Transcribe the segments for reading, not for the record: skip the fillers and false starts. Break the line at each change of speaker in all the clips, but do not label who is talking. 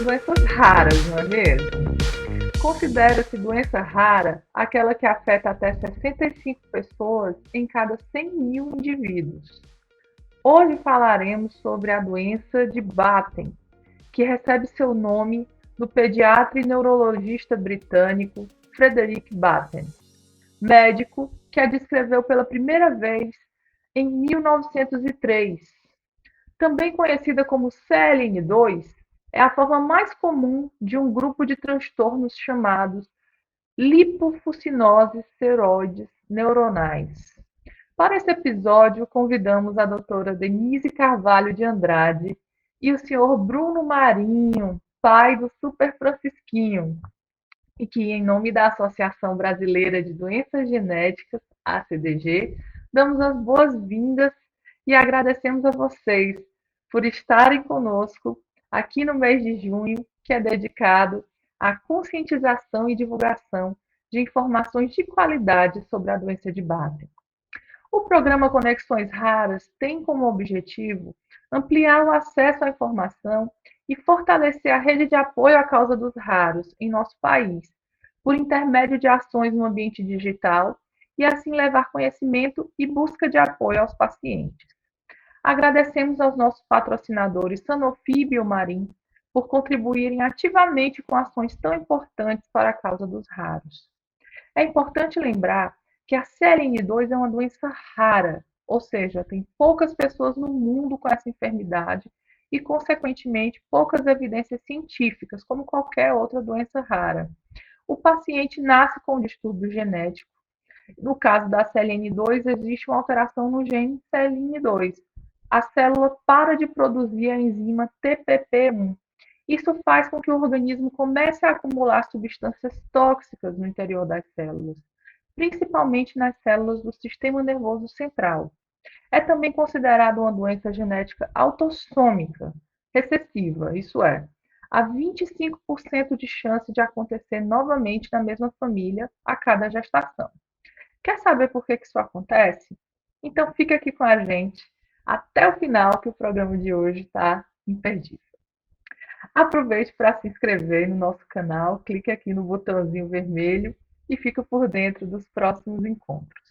Doenças raras, não é mesmo? Considera-se doença rara aquela que afeta até 65 pessoas em cada 100 mil indivíduos. Hoje falaremos sobre a doença de Batten, que recebe seu nome do pediatra e neurologista britânico Frederick Batten, médico que a descreveu pela primeira vez em 1903. Também conhecida como CLN2, é a forma mais comum de um grupo de transtornos chamados lipofucinose seroides neuronais. Para esse episódio, convidamos a doutora Denise Carvalho de Andrade e o senhor Bruno Marinho, pai do Super Francisquinho, e que, em nome da Associação Brasileira de Doenças Genéticas, ACDG, damos as boas-vindas e agradecemos a vocês por estarem conosco aqui no mês de junho, que é dedicado à conscientização e divulgação de informações de qualidade sobre a doença de Batten. O programa Conexões Raras tem como objetivo ampliar o acesso à informação e fortalecer a rede de apoio à causa dos raros em nosso país, por intermédio de ações no ambiente digital e assim levar conhecimento e busca de apoio aos pacientes. Agradecemos aos nossos patrocinadores Sanofi e Biomarin por contribuírem ativamente com ações tão importantes para a causa dos raros. É importante lembrar que a CLN2 é uma doença rara, ou seja, tem poucas pessoas no mundo com essa enfermidade e, consequentemente, poucas evidências científicas, como qualquer outra doença rara. O paciente nasce com um distúrbio genético. No caso da CLN2, existe uma alteração no gene CLN2. A célula para de produzir a enzima TPP1. Isso faz com que o organismo comece a acumular substâncias tóxicas no interior das células, principalmente nas células do sistema nervoso central. É também considerada uma doença genética autossômica, recessiva, isso é, há 25% de chance de acontecer novamente na mesma família a cada gestação. Quer saber por que isso acontece? Então fica aqui com a gente até o final, que o programa de hoje está imperdível. Aproveite para se inscrever no nosso canal, clique aqui no botãozinho vermelho e fica por dentro dos próximos encontros.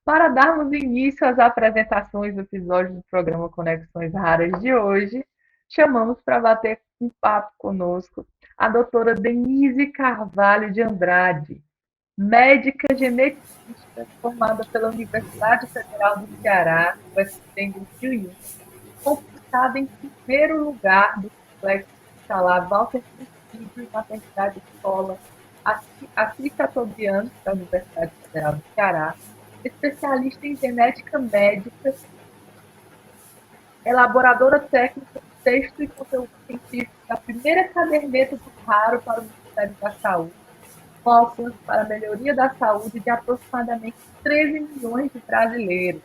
Para darmos início às apresentações do episódio do programa Conexões Raras de hoje, chamamos para bater um papo conosco a doutora Denise Carvalho de Andrade, médica geneticista formada pela Universidade Federal do Ceará, UFC, em 2001, conquistada em primeiro lugar do complexo escolar Walter Priscílio, Maternidade Escola Assis Chateaubriand, da Universidade Federal do Ceará, especialista em genética médica, elaboradora técnica de texto e conteúdo científico da primeira caderneta do raro para o Ministério da Saúde, com alcance para a melhoria da saúde de aproximadamente 13 milhões de brasileiros.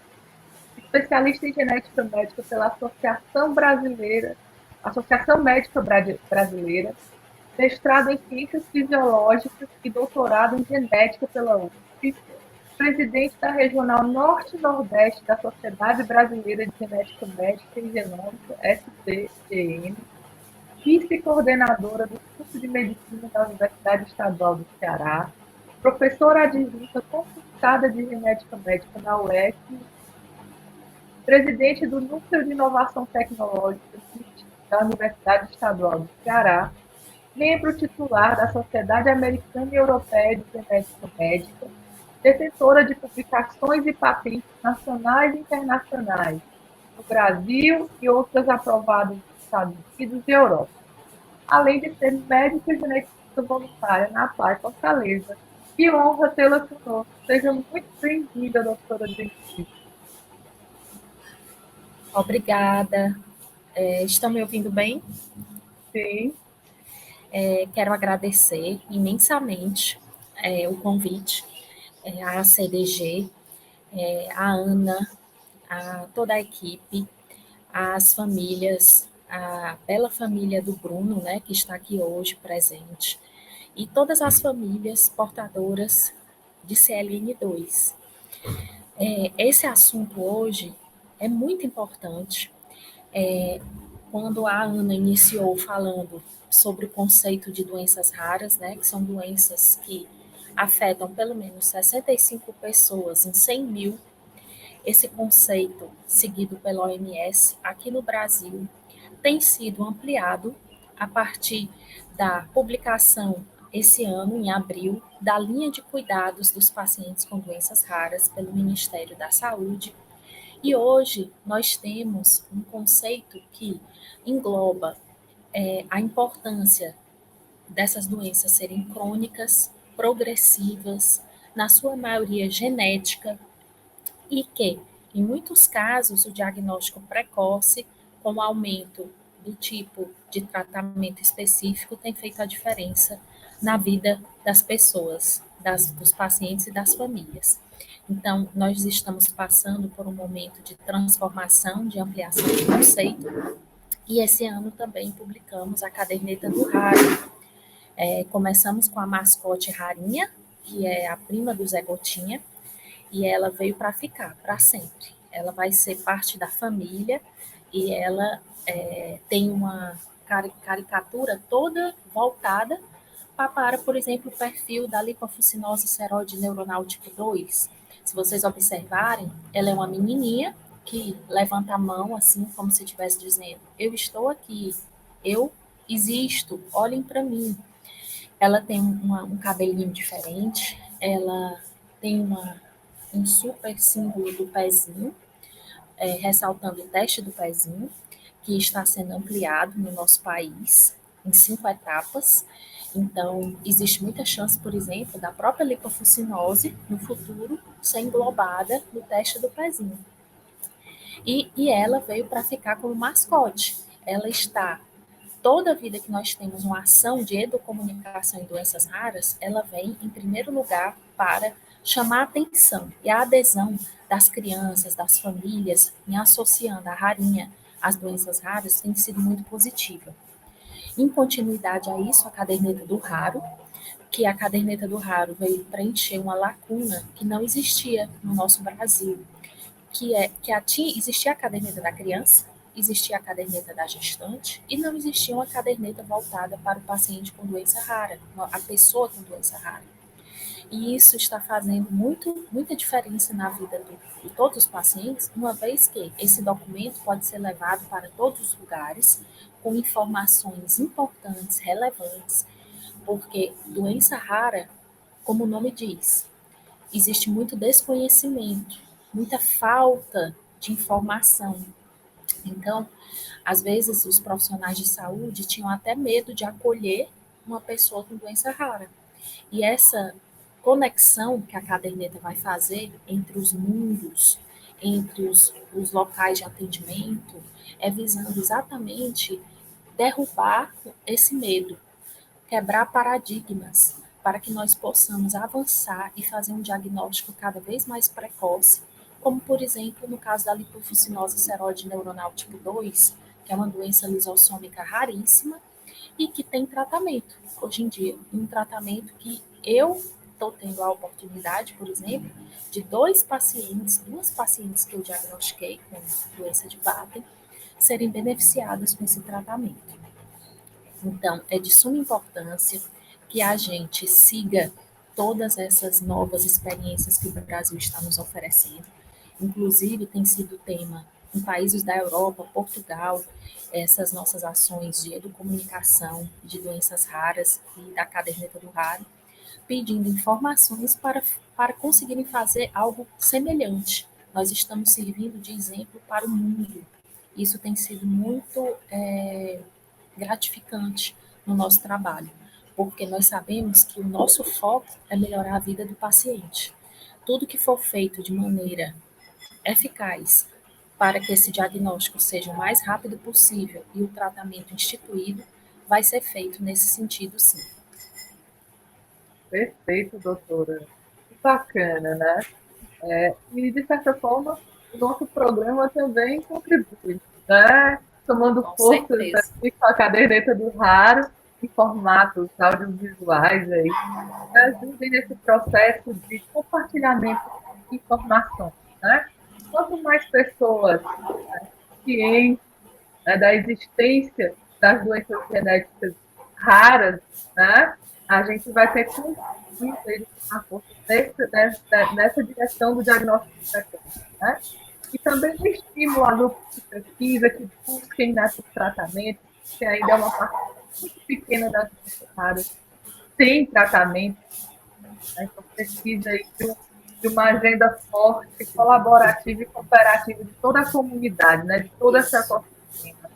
Especialista em genética médica pela Associação Médica Brasileira, mestrado em Ciências Fisiológicas e doutorado em Genética pela USP, presidente da Regional Norte e Nordeste da Sociedade Brasileira de Genética Médica e Genômica, SCGM, vice-coordenadora do curso de Medicina da Universidade Estadual do Ceará, professora adjunta concursada de Genética Médica na UEC, presidente do Núcleo de Inovação Tecnológica da Universidade Estadual do Ceará, membro titular da Sociedade Americana e Europeia de Genética Médica, detentora de publicações e patentes nacionais e internacionais no Brasil e outras aprovadas nos Estados Unidos e Europa, além de ser médica e geneticista voluntária na APAI Fortaleza. Que honra tê-la conosco. Seja muito bem-vinda, doutora Denise.
Obrigada. Estão me ouvindo bem?
Sim.
Quero agradecer imensamente o convite à CDG, à Ana, a toda a equipe, às famílias, a bela família do Bruno, né, que está aqui hoje presente, e todas as famílias portadoras de CLN2. Esse assunto hoje é muito importante. quando a Ana iniciou falando sobre o conceito de doenças raras, né, que são doenças que afetam pelo menos 65 pessoas em 100 mil, esse conceito, seguido pela OMS, aqui no Brasil, tem sido ampliado a partir da publicação, esse ano, em abril, da linha de cuidados dos pacientes com doenças raras pelo Ministério da Saúde. E hoje nós temos um conceito que engloba a importância dessas doenças serem crônicas, progressivas, na sua maioria genética, e que, em muitos casos, o diagnóstico precoce, com o aumento do tipo de tratamento específico, tem feito a diferença na vida das pessoas, dos pacientes e das famílias. Então, nós estamos passando por um momento de transformação, de ampliação de conceito, e esse ano também publicamos a caderneta do Raro. Começamos com a mascote Rarinha, que é a prima do Zé Gotinha, e ela veio para ficar, para sempre. Ela vai ser parte da família e ela tem uma caricatura toda voltada para, por exemplo, o perfil da lipofucinose seróide neuronal tipo 2. Se vocês observarem, ela é uma menininha que levanta a mão assim, como se estivesse dizendo: eu estou aqui, eu existo, olhem para mim. Ela tem um cabelinho diferente, ela tem um super símbolo do pezinho, ressaltando o teste do pezinho, que está sendo ampliado no nosso país em 5 etapas. Então, existe muita chance, por exemplo, da própria lipofucinose no futuro ser englobada no teste do pezinho. E ela veio para ficar como mascote. Ela está toda a vida que nós temos uma ação de educomunicação em doenças raras, ela vem, em primeiro lugar, para chamar a atenção e a adesão das crianças, das famílias, em associando a rarinha às doenças raras, tem sido muito positiva. Em continuidade a isso, a caderneta do raro, que a caderneta do raro veio preencher uma lacuna que não existia no nosso Brasil, existia a caderneta da criança, existia a caderneta da gestante e não existia uma caderneta voltada para o paciente com doença rara, a pessoa com doença rara. E isso está fazendo muita diferença na vida de todos os pacientes, uma vez que esse documento pode ser levado para todos os lugares com informações importantes, relevantes, porque doença rara, como o nome diz, existe muito desconhecimento, muita falta de informação. Então, às vezes, os profissionais de saúde tinham até medo de acolher uma pessoa com doença rara. E essa conexão que a caderneta vai fazer entre os mundos, entre os locais de atendimento, é visando exatamente derrubar esse medo, quebrar paradigmas, para que nós possamos avançar e fazer um diagnóstico cada vez mais precoce, como, por exemplo, no caso da lipofucinose seróide neuronal tipo 2, que é uma doença lisossômica raríssima e que tem tratamento, hoje em dia. Um tratamento que eu estou tendo a oportunidade, por exemplo, de duas pacientes que eu diagnostiquei com doença de Batten, serem beneficiadas com esse tratamento. Então, é de suma importância que a gente siga todas essas novas experiências que o Brasil está nos oferecendo. Inclusive, tem sido tema em países da Europa, Portugal, essas nossas ações de educomunicação de doenças raras e da caderneta do raro, pedindo informações para conseguirem fazer algo semelhante. Nós estamos servindo de exemplo para o mundo. Isso tem sido muito gratificante no nosso trabalho, porque nós sabemos que o nosso foco é melhorar a vida do paciente. Tudo que for feito de maneira eficaz para que esse diagnóstico seja o mais rápido possível e o tratamento instituído, vai ser feito nesse sentido, sim.
Perfeito, doutora. Que bacana, né? E, de certa forma, o nosso programa também contribui, né? Tomando
Com
forças
certeza.
aqui com a caderneta do Raro, em formatos audiovisuais aí, que ajudem nesse processo de compartilhamento de informações, né? Quanto mais pessoas cientes né, da existência das doenças genéticas raras, né, a gente vai ter muito a força nessa direção do diagnóstico precoce, né? E também o estímulo a grupos de pesquisa que busquem nesses tratamentos, que ainda é uma parte muito pequena das doenças raras, sem tratamento, né? Então precisa aí de uma agenda forte, colaborativa e cooperativa de toda a comunidade, né? De toda essa ecossistema.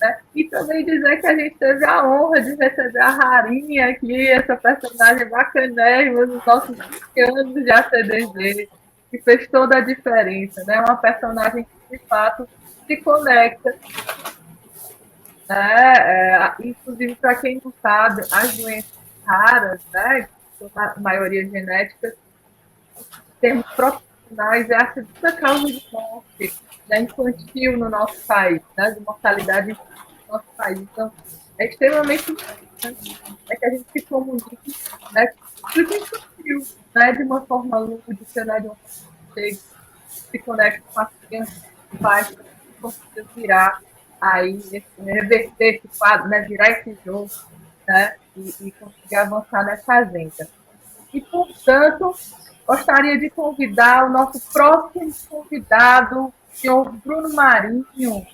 Né? E também dizer que a gente teve a honra de receber a Rarinha aqui, essa personagem bacanérrima nos nossos 20 anos de ACDG, que fez toda a diferença, né? Uma personagem que, de fato, se conecta, né? Inclusive, para quem não sabe, as doenças raras, né? A maioria genética, em termos profissionais, é a segunda causa de morte, né, infantil no nosso país, né? De mortalidade infantil no nosso país. Então, é extremamente importante, né, que a gente se comunique, né, infantil, né, de uma forma lúdica, né, de uma forma que se conecte com as crianças, com os pais, para que a gente consiga virar aí, reverter esse quadro, né, virar esse jogo, né, e conseguir avançar nessa agenda. E, portanto, gostaria de convidar o nosso próximo convidado, o senhor Bruno Marinho.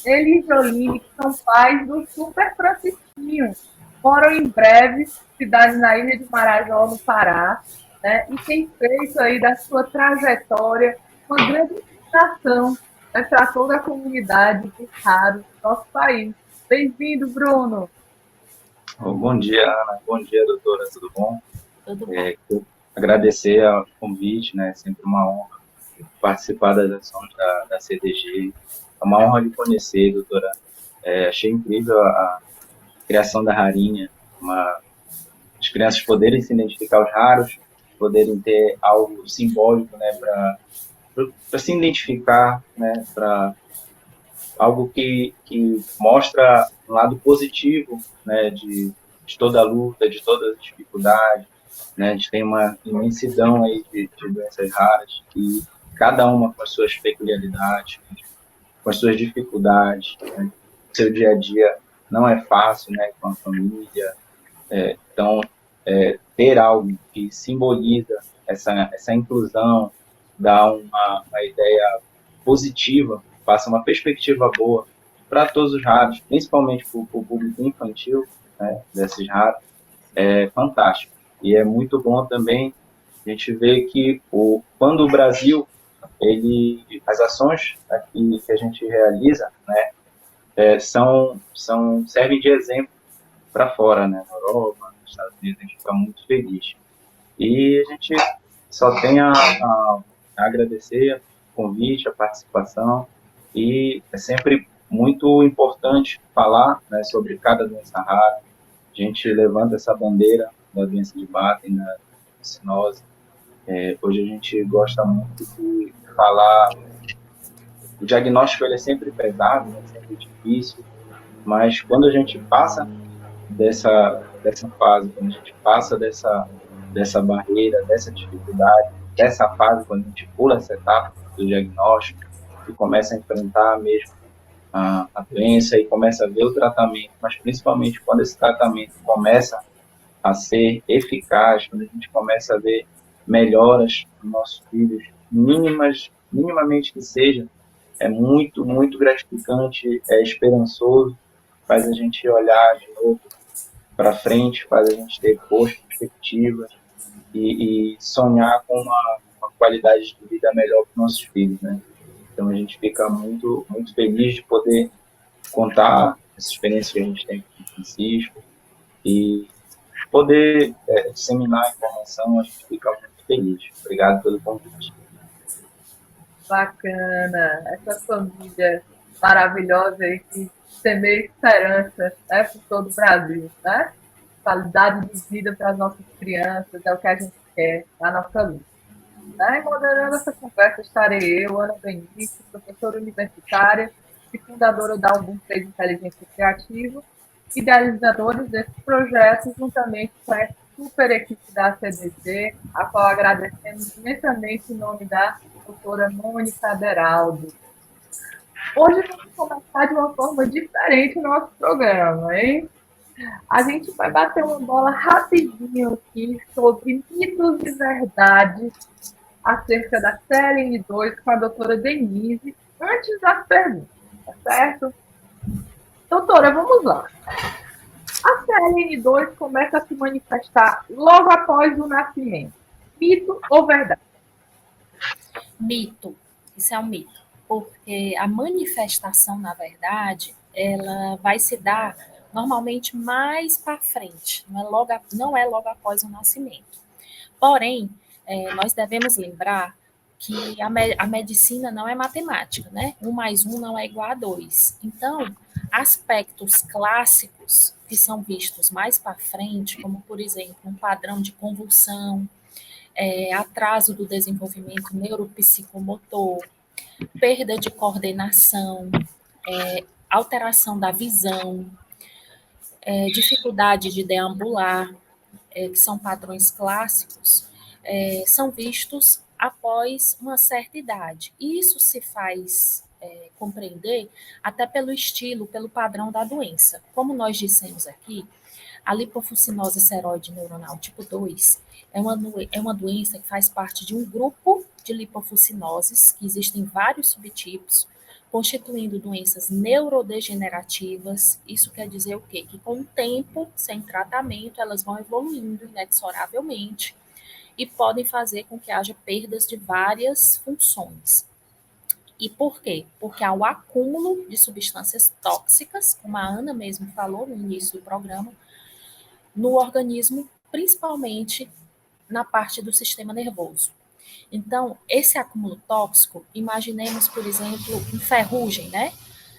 Ele e Joline, que são pais do Super Francisquinho. Moram em Breve, cidade na ilha de Marajó, no Pará, né? E tem feito aí da sua trajetória uma grande inspiração, né, para toda a comunidade de raros do nosso país. Bem-vindo, Bruno.
Bom dia, Ana. Bom dia, doutora. Tudo bom?
Tudo bom.
Agradecer ao convite, né? É sempre uma honra participar das ações da CDG. É uma honra de conhecer, doutora. Achei incrível a criação da Rarinha, as crianças poderem se identificar os raros, poderem ter algo simbólico, né? Para se identificar, né? Para algo que mostra um lado positivo, né? De toda a luta, de todas as dificuldades, né? A gente tem uma imensidão aí de doenças raras e cada uma com as suas peculiaridades, com as suas dificuldades, né? Seu dia a dia não é fácil, né? Com a família, então ter algo que simboliza essa inclusão, dá uma ideia positiva, passa uma perspectiva boa para todos os raros, principalmente para o público infantil, né? Desses raros, é fantástico. E é muito bom também a gente ver que quando o Brasil, as ações aqui que a gente realiza, né, servem de exemplo para fora, né, na Europa, nos Estados Unidos, a gente fica muito feliz. E a gente só tem a agradecer o convite, a participação, e é sempre muito importante falar, né, sobre cada doença rara. A gente levanta essa bandeira da doença de Batten, da cinose. Hoje a gente gosta muito de falar, o diagnóstico ele é sempre pesado, é sempre difícil, mas quando a gente passa dessa fase, quando a gente passa dessa barreira, dessa dificuldade, dessa fase, quando a gente pula essa etapa do diagnóstico e começa a enfrentar mesmo a doença e começa a ver o tratamento, mas principalmente quando esse tratamento começa a ser eficaz, quando a gente começa a ver melhoras nos nossos filhos, minimamente que seja, é muito, muito gratificante, é esperançoso, faz a gente olhar de novo para frente, faz a gente ter boas perspectivas e sonhar com uma qualidade de vida melhor para os nossos filhos, né? Então a gente fica muito, muito feliz de poder contar essa experiência que a gente tem com o Francisco e poder disseminar a informação, a gente fica muito feliz. Obrigado pelo convite.
Bacana, essa família maravilhosa aí que semeia esperança, né, por todo o Brasil, né? Qualidade de vida para as nossas crianças é o que a gente quer na nossa luta. Né? E moderando essa conversa estarei eu, Ana Benício, professora universitária e fundadora da Ubuntu de Inteligência Criativa, idealizadores desse projeto, juntamente com a super equipe da CDG, a qual agradecemos imensamente em nome da doutora Mônica Beraldo. Hoje vamos começar de uma forma diferente o nosso programa, hein? A gente vai bater uma bola rapidinho aqui sobre mitos e verdades acerca da CLN2 com a doutora Denise, antes das perguntas, tá certo? Doutora, vamos lá. A CLN2 começa a se manifestar logo após o nascimento. Mito ou verdade?
Mito. Isso é um mito. Porque a manifestação, na verdade, ela vai se dar normalmente mais para frente, não é logo após o nascimento. Porém, nós devemos lembrar que a medicina não é matemática, né? 1 mais 1 não é igual a 2. Então, aspectos clássicos que são vistos mais para frente, como, por exemplo, um padrão de convulsão, atraso do desenvolvimento neuropsicomotor, perda de coordenação, alteração da visão, dificuldade de deambular, que são padrões clássicos, são vistos após uma certa idade. E isso se faz compreender até pelo estilo, pelo padrão da doença. Como nós dissemos aqui, a lipofucinose seróide neuronal tipo 2 é uma doença que faz parte de um grupo de lipofucinoses, que existem vários subtipos, constituindo doenças neurodegenerativas. Isso quer dizer o quê? Que com o tempo, sem tratamento, elas vão evoluindo inexoravelmente e podem fazer com que haja perdas de várias funções. E por quê? Porque há o acúmulo de substâncias tóxicas, como a Ana mesmo falou no início do programa, no organismo, principalmente na parte do sistema nervoso. Então, esse acúmulo tóxico, imaginemos, por exemplo, em ferrugem, né?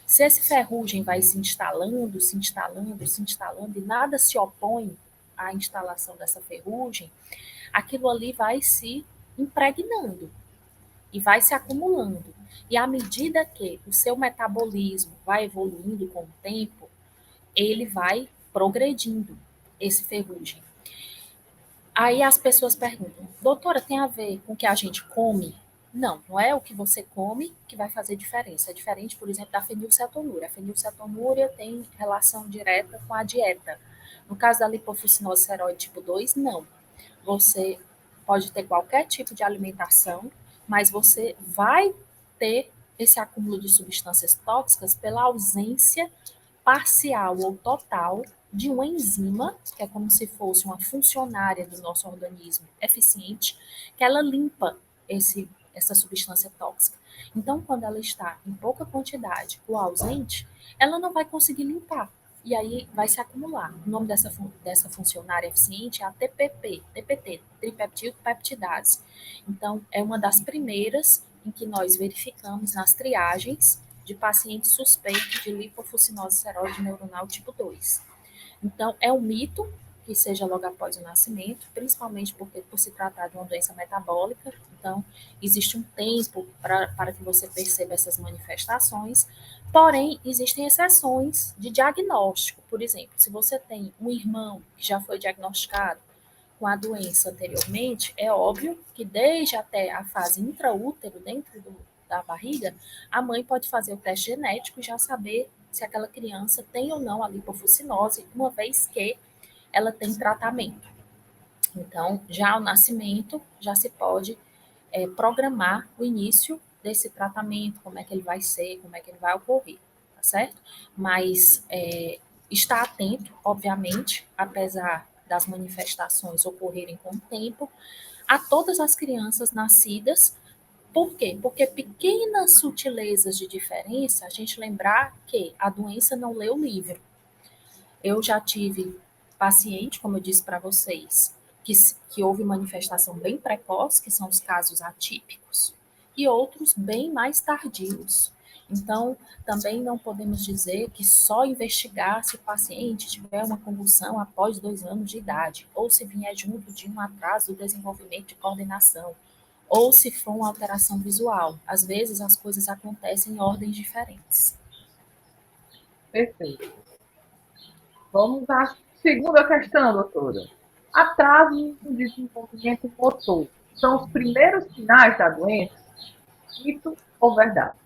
Se esse ferrugem vai se instalando, se instalando, se instalando e nada se opõe à instalação dessa ferrugem, aquilo ali vai se impregnando e vai se acumulando. E à medida que o seu metabolismo vai evoluindo com o tempo, ele vai progredindo esse ferrugem. Aí as pessoas perguntam, doutora, tem a ver com o que a gente come? Não, não é o que você come que vai fazer diferença. É diferente, por exemplo, da fenilcetonúria. A fenilcetonúria tem relação direta com a dieta. No caso da lipofucinose seróide tipo 2, não. Você pode ter qualquer tipo de alimentação, mas você vai ter esse acúmulo de substâncias tóxicas pela ausência parcial ou total de uma enzima, que é como se fosse uma funcionária do nosso organismo eficiente, que ela limpa essa substância tóxica. Então, quando ela está em pouca quantidade ou ausente, ela não vai conseguir limpar. E aí vai se acumular. O nome dessa funcionária eficiente é a TPT, tripeptídeo peptidase. Então, é uma das primeiras em que nós verificamos nas triagens de pacientes suspeitos de lipofucinose seróide neuronal tipo 2. Então, é um mito que seja logo após o nascimento, principalmente porque por se tratar de uma doença metabólica, então existe um tempo para que você perceba essas manifestações, porém, existem exceções de diagnóstico. Por exemplo, se você tem um irmão que já foi diagnosticado com a doença anteriormente, é óbvio que desde até a fase intraútero, dentro da barriga, a mãe pode fazer o teste genético e já saber se aquela criança tem ou não a lipofucinose, uma vez que ela tem tratamento. Então, já ao nascimento, já se pode programar o início desse tratamento, como é que ele vai ser, como é que ele vai ocorrer, tá certo? Mas estar atento, obviamente, apesar das manifestações ocorrerem com o tempo, a todas as crianças nascidas. Por quê? Porque pequenas sutilezas de diferença, a gente lembrar que a doença não lê o livro. Eu já tive paciente, como eu disse para vocês, que houve manifestação bem precoce, que são os casos atípicos, e outros bem mais tardios. Então, também não podemos dizer que só investigar se o paciente tiver uma convulsão após 2 anos de idade, ou se vier junto de um atraso do desenvolvimento de coordenação, ou se for uma alteração visual. Às vezes as coisas acontecem em ordens diferentes.
Perfeito. Vamos à segunda questão, doutora. Atraso no desenvolvimento motor são os primeiros sinais da doença? Mito ou verdade?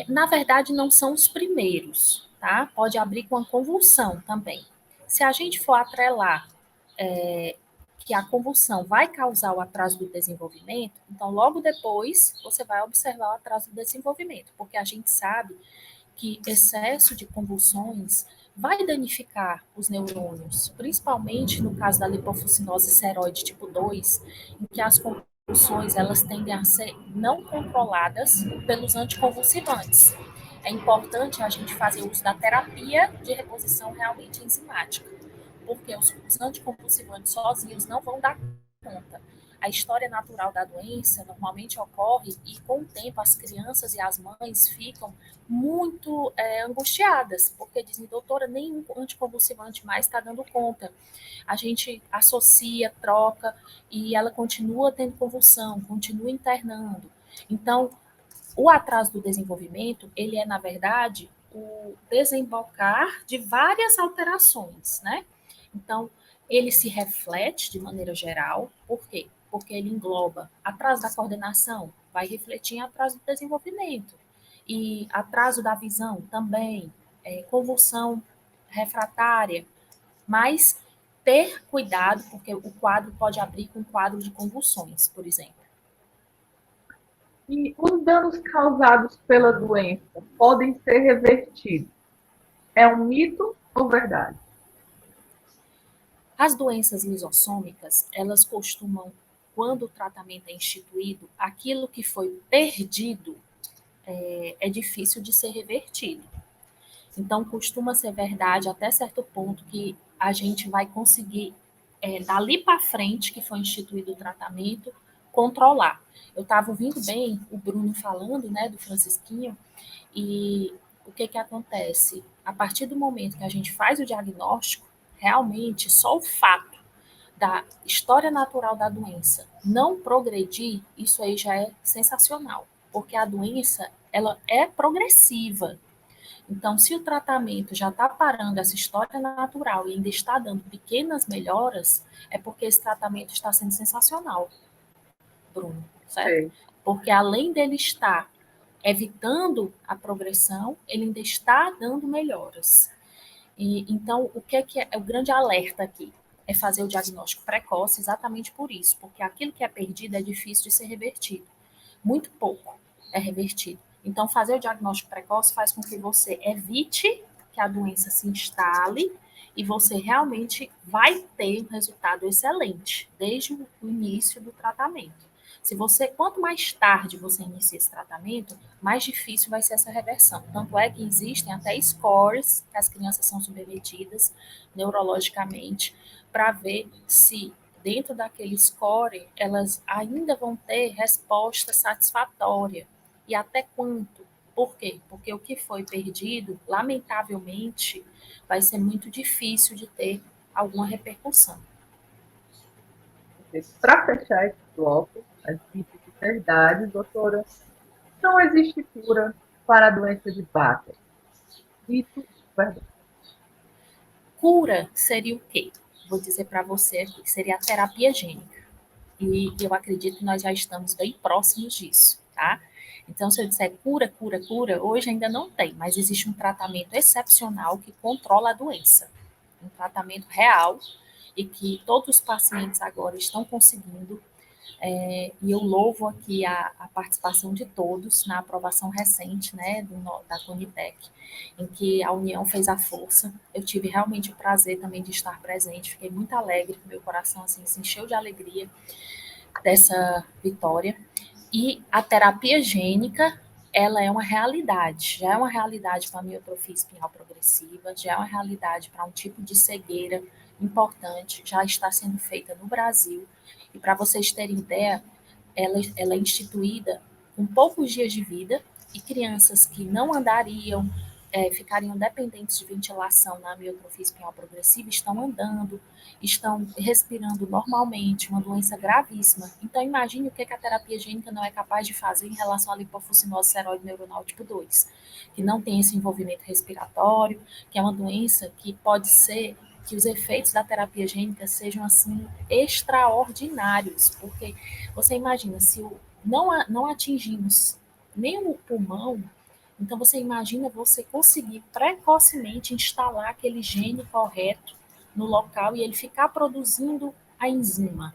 Na verdade, não são os primeiros, tá? Pode abrir com a convulsão também. Se a gente for atrelar que a convulsão vai causar o atraso do desenvolvimento, então logo depois você vai observar o atraso do desenvolvimento, porque a gente sabe que excesso de convulsões vai danificar os neurônios, principalmente no caso da lipofuscinose seroide tipo 2, em que as convulsões elas tendem a ser não controladas pelos anticonvulsivantes. É importante a gente fazer uso da terapia de reposição realmente enzimática, porque os anticonvulsivantes sozinhos não vão dar conta. A história natural da doença normalmente ocorre e, com o tempo, as crianças e as mães ficam muito angustiadas, porque dizem, doutora, nenhum anticonvulsivante mais está dando conta. A gente associa, troca, e ela continua tendo convulsão, continua internando. Então, o atraso do desenvolvimento, ele é, na verdade, o desembocar de várias alterações, né? Então, ele se reflete de maneira geral, por quê? Porque ele engloba atraso da coordenação, vai refletir em atraso do desenvolvimento, e atraso da visão também, convulsão refratária, mas ter cuidado, porque o quadro pode abrir com quadro de convulsões, por exemplo.
E os danos causados pela doença podem ser revertidos. É um mito ou verdade?
As doenças lisossômicas, elas costumam, quando o tratamento é instituído, aquilo que foi perdido é difícil de ser revertido. Então, costuma ser verdade até certo ponto que a gente vai conseguir, dali para frente, que foi instituído o tratamento, controlar. Eu estava ouvindo bem o Bruno falando, né, do Francisquinho, e o que acontece? A partir do momento que a gente faz o diagnóstico, realmente só o fato da história natural da doença não progredir, isso aí já é sensacional, porque a doença ela é progressiva. Então, se o tratamento já está parando essa história natural e ainda está dando pequenas melhoras, é porque esse tratamento está sendo sensacional, Bruno, certo?
Sei.
Porque além dele estar evitando a progressão, ele ainda está dando melhoras. E, então, o que é o grande alerta aqui? É fazer o diagnóstico precoce exatamente por isso, porque aquilo que é perdido é difícil de ser revertido. Muito pouco é revertido. Então, fazer o diagnóstico precoce faz com que você evite que a doença se instale e você realmente vai ter um resultado excelente desde o início do tratamento. Se você, quanto mais tarde você inicia esse tratamento, mais difícil vai ser essa reversão. Tanto é que existem até scores que as crianças são submetidas neurologicamente para ver se dentro daquele score elas ainda vão ter resposta satisfatória e até quanto. Por quê? Porque o que foi perdido, lamentavelmente, vai ser muito difícil de ter alguma repercussão.
Para fechar esse bloco, as mitos de verdade, doutora, não existe cura para a doença de Baker. Mito, verdade.
Cura seria o quê? Vou dizer para você aqui, seria a terapia gênica. E eu acredito que nós já estamos bem próximos disso, tá? Então, se eu disser cura, cura, cura, hoje ainda não tem, mas existe um tratamento excepcional que controla a doença. Um tratamento real e que todos os pacientes agora estão conseguindo. E eu louvo aqui a participação de todos na aprovação recente, né, da Conitec, em que a União fez a força. Eu tive realmente o prazer também de estar presente, fiquei muito alegre, meu coração assim, se encheu de alegria dessa vitória. E a terapia gênica, ela é uma realidade, já é uma realidade para a miotrofia espinhal progressiva, já é uma realidade para um tipo de cegueira importante, já está sendo feita no Brasil. E para vocês terem ideia, ela é instituída com poucos dias de vida e crianças que não andariam, ficariam dependentes de ventilação na amiotrofia espinhal progressiva estão andando, estão respirando normalmente, uma doença gravíssima. Então, imagine o que a terapia gênica não é capaz de fazer em relação à lipofuscinose seroide neuronal tipo 2, que não tem esse envolvimento respiratório, que é uma doença que pode ser que os efeitos da terapia gênica sejam assim extraordinários, porque você imagina, se não atingimos nem o pulmão, Então, você imagina você conseguir precocemente instalar aquele gene correto no local e ele ficar produzindo a enzima.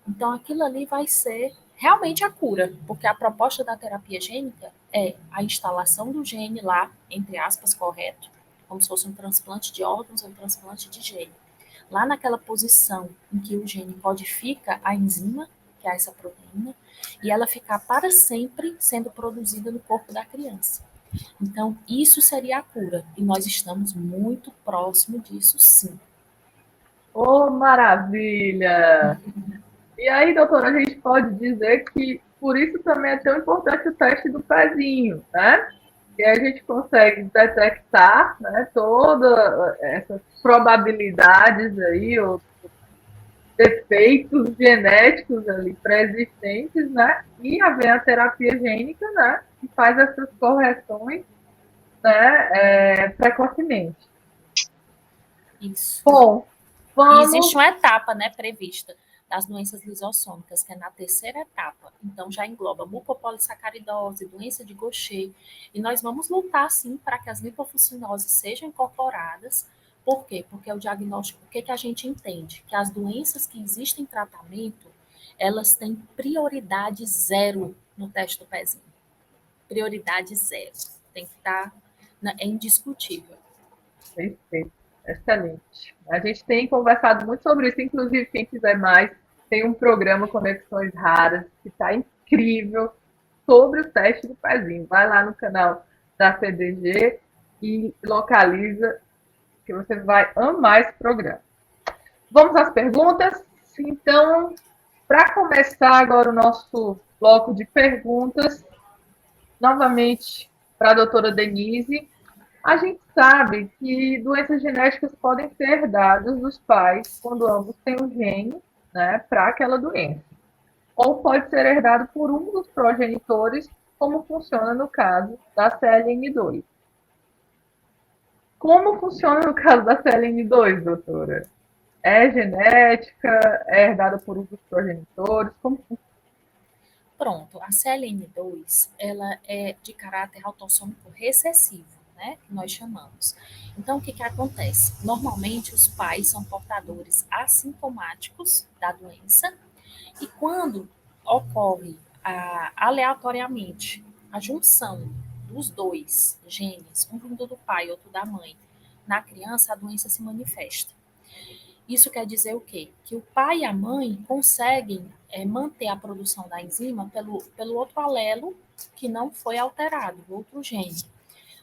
Então, aquilo ali vai ser realmente a cura, porque a proposta da terapia gênica é a instalação do gene lá, entre aspas, correto, como se fosse um transplante de órgãos ou um transplante de gene. Lá naquela posição em que o gene codifica a enzima, que é essa proteína, e ela ficar para sempre sendo produzida no corpo da criança. Então, isso seria a cura, e nós estamos muito próximo disso, sim.
Oh, maravilha! E aí, doutora, a gente pode dizer que por isso também é tão importante o teste do pezinho, né? Que a gente consegue detectar, né, todas essas probabilidades aí, ou defeitos genéticos ali pré-existentes, né? E haver a terapia gênica, né? Que faz essas correções, né, precocemente.
Isso.
Bom,
E existe
vamos.
uma etapa, né, prevista das doenças lisossômicas, que é na terceira etapa. Então, já engloba mucopolissacaridose, doença de Gaucher. E nós vamos lutar, sim, para que as lipofucinoses sejam incorporadas. Por quê? Porque o diagnóstico, o que a gente entende? Que as doenças que existem em tratamento, elas têm prioridade zero no teste do pezinho. Prioridade zero. Tem que estar, é indiscutível.
Perfeito, excelente. A gente tem conversado muito sobre isso, inclusive, quem quiser mais, tem um programa Conexões Raras, que está incrível, sobre o teste do pezinho. Vai lá no canal da CDG e localiza, que você vai amar esse programa. Vamos às perguntas? Então, para começar agora o nosso bloco de perguntas, novamente para a doutora Denise, a gente sabe que doenças genéticas podem ser herdadas dos pais quando ambos têm um gene, né, para aquela doença. Ou pode ser herdado por um dos progenitores, como funciona no caso da CLN2. Como funciona no caso da CLN2, doutora? É genética? É herdada por um dos progenitores? Como funciona?
Pronto, a CLN2, ela é de caráter autossômico recessivo, né, que nós chamamos. Então, o que acontece? Normalmente, os pais são portadores assintomáticos da doença, e quando ocorre aleatoriamente a junção dos dois genes, um vindo do pai e outro da mãe, na criança, a doença se manifesta. Isso quer dizer o quê? Que o pai e a mãe conseguem manter a produção da enzima pelo outro alelo que não foi alterado, o outro gene.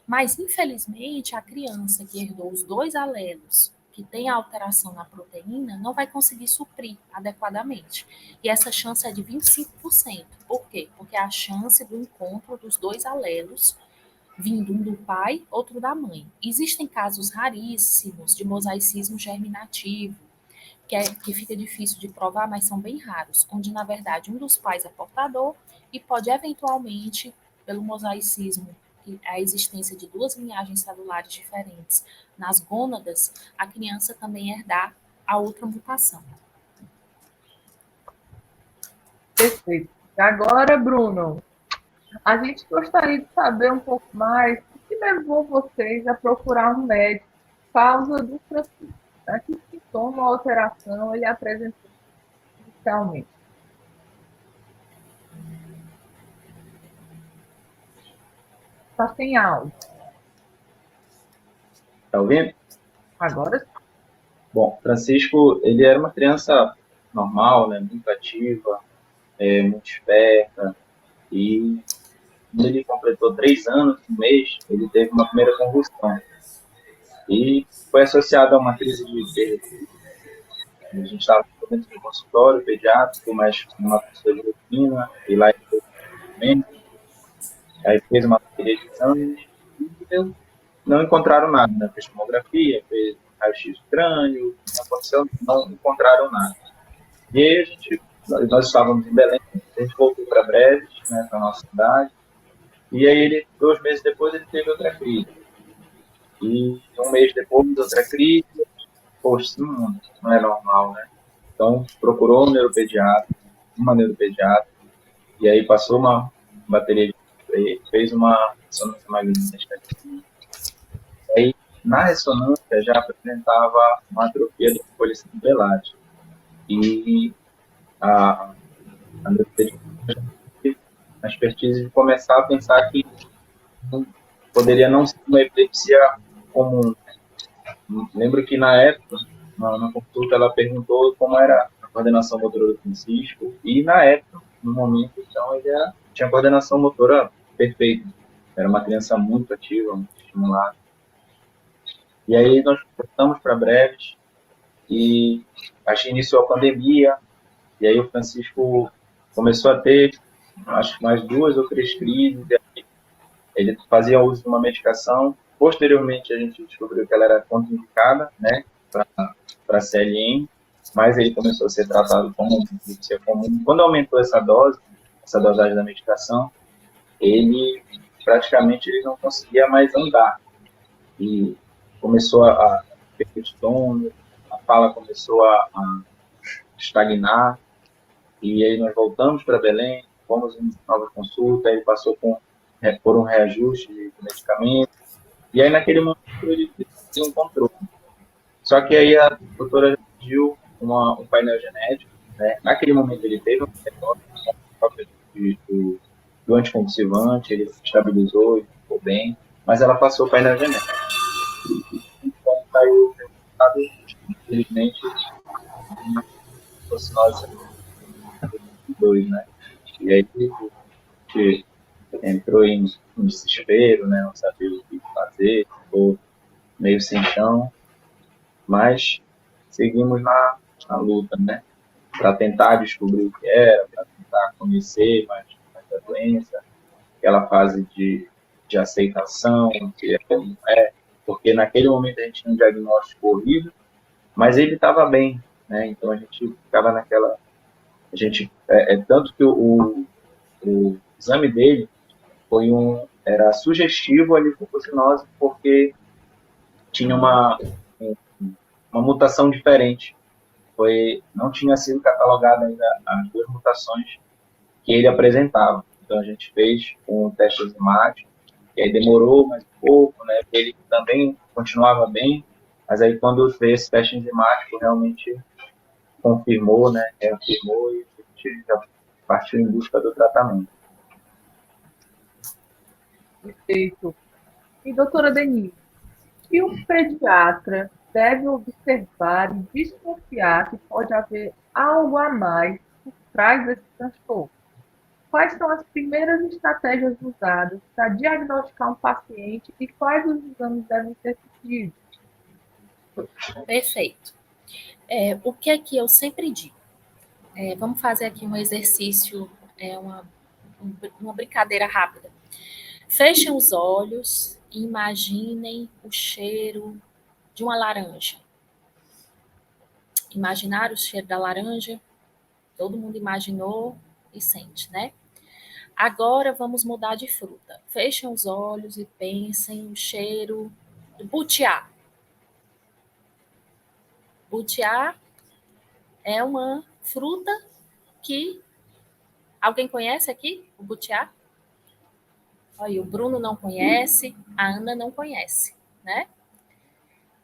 Mas, infelizmente, a criança que herdou os dois alelos, que tem a alteração na proteína, não vai conseguir suprir adequadamente. E essa chance é de 25%. Por quê? Porque é a chance do encontro dos dois alelos, vindo um do pai, outro da mãe. Existem casos raríssimos de mosaicismo germinativo, que fica difícil de provar, mas são bem raros, onde, na verdade, um dos pais é portador e pode, eventualmente, pelo mosaicismo, a existência de duas linhagens celulares diferentes nas gônadas, a criança também herdar a outra mutação.
Perfeito. Agora, Bruno, a gente gostaria de saber um pouco mais o que levou vocês a procurar um médico por causa do Francisco. Né? Que sintoma ou alteração ele apresentou inicialmente? Está sem áudio.
Tá ouvindo?
Agora sim.
Bom, Francisco, ele era uma criança normal, né, muito ativa, muito esperta, e quando ele completou 3 anos, um mês, ele teve uma primeira convulsão. E foi associado a uma crise de. A gente estava dentro do consultório pediátrico, mas numa consulta de rotina, e lá ele foi também. Aí fez uma bateria de exames e não encontraram nada, né? Fez tomografia, fez raio-x do crânio, não aconteceu, não encontraram nada. E aí nós estávamos em Belém, a gente voltou para Breves, né, para a nossa cidade, e aí 2 meses depois, ele teve outra crise. E 1 mês depois, outra crise. Poxa, não é normal, né? Então, procurou um neuropediatra, uma neuropediatra, e aí passou uma bateria de fez uma ressonância magnética. Aí, na ressonância, já apresentava uma atrofia do policito velado. E a a expertise de começar a pensar que poderia não ser uma epilepsia comum. Lembro que na época, na consulta, ela perguntou como era a coordenação motora do Francisco, e na época, no momento, então, ele tinha coordenação motora perfeita. Era uma criança muito ativa, muito estimulada. E aí nós voltamos para Breves, e acho que iniciou a pandemia, e aí o Francisco começou a ter, acho que mais 2 ou 3 crises, ele fazia uso de uma medicação. Posteriormente, a gente descobriu que ela era contraindicada, né, para CLM, mas ele começou a ser tratado como epilepsia comum. Quando aumentou essa dosagem da medicação, ele praticamente ele não conseguia mais andar. E começou a ter sono, a fala começou a estagnar, e aí nós voltamos para Belém, fomos em nova consulta, ele passou por um reajuste de medicamento, e aí naquele momento ele se encontrou. Só que aí a doutora pediu um painel genético, né? Naquele momento ele teve um do anticonvulsivante, ele se estabilizou e ficou bem, mas ela passou o painel genético. Então saiu o resultado, infelizmente, fosse nós dois, né? E aí a gente entrou em desespero, né? Não sabia o que fazer, ficou meio sem chão, mas seguimos na luta, né? Para tentar descobrir o que era, para tentar conhecer mais a doença, aquela fase de aceitação, que não é, porque naquele momento a gente tinha um diagnóstico horrível, mas ele estava bem, né? Então a gente ficava naquela, a gente tanto que o exame dele era sugestivo ali com leucocinose, porque tinha uma mutação diferente. Não tinha sido catalogada ainda as 2 mutações que ele apresentava. Então a gente fez um teste enzimático, e aí demorou mais um pouco, né? Ele também continuava bem, mas aí quando fez esse teste enzimático, realmente confirmou, né? Reafirmou, e a gente já partiu em busca do tratamento.
Perfeito. E doutora Denise, e o pediatra deve observar e desconfiar que pode haver algo a mais por trás desse transtorno? Quais são as primeiras estratégias usadas para diagnosticar um paciente e quais os exames devem ser pedidos?
Perfeito. O que é que eu sempre digo? Vamos fazer aqui um exercício, uma brincadeira rápida. Fechem os olhos e imaginem o cheiro de uma laranja. Imaginaram o cheiro da laranja? Todo mundo imaginou e sente, né? Agora vamos mudar de fruta. Fechem os olhos e pensem o cheiro do butiá. Butiá é uma fruta que... Alguém conhece aqui o butiá? Olha, o Bruno não conhece, a Ana não conhece, né?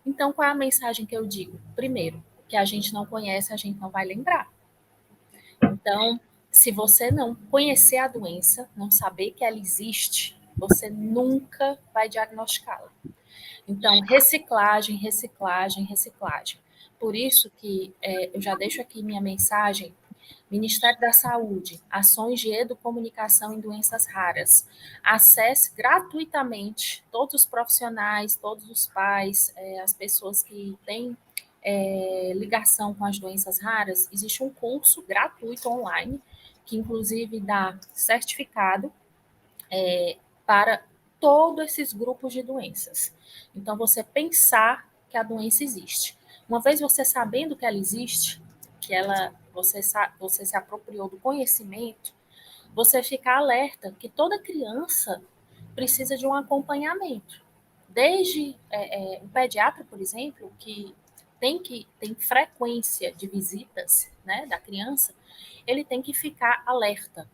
Então, qual é a mensagem que eu digo? Primeiro, que a gente não conhece, a gente não vai lembrar. Então, se você não conhecer a doença, não saber que ela existe, você nunca vai diagnosticá-la. Então, reciclagem, reciclagem, reciclagem. Por isso que eu já deixo aqui minha mensagem: Ministério da Saúde, ações de educomunicação em doenças raras. Acesse gratuitamente todos os profissionais, todos os pais, as pessoas que têm ligação com as doenças raras. Existe um curso gratuito online, que inclusive dá certificado para todos esses grupos de doenças. Então, você pensar que a doença existe. Uma vez você sabendo que ela existe, que você se apropriou do conhecimento, você fica alerta que toda criança precisa de um acompanhamento. Desde o pediatra, por exemplo, que tem frequência de visitas, né, da criança, ele tem que ficar alerta.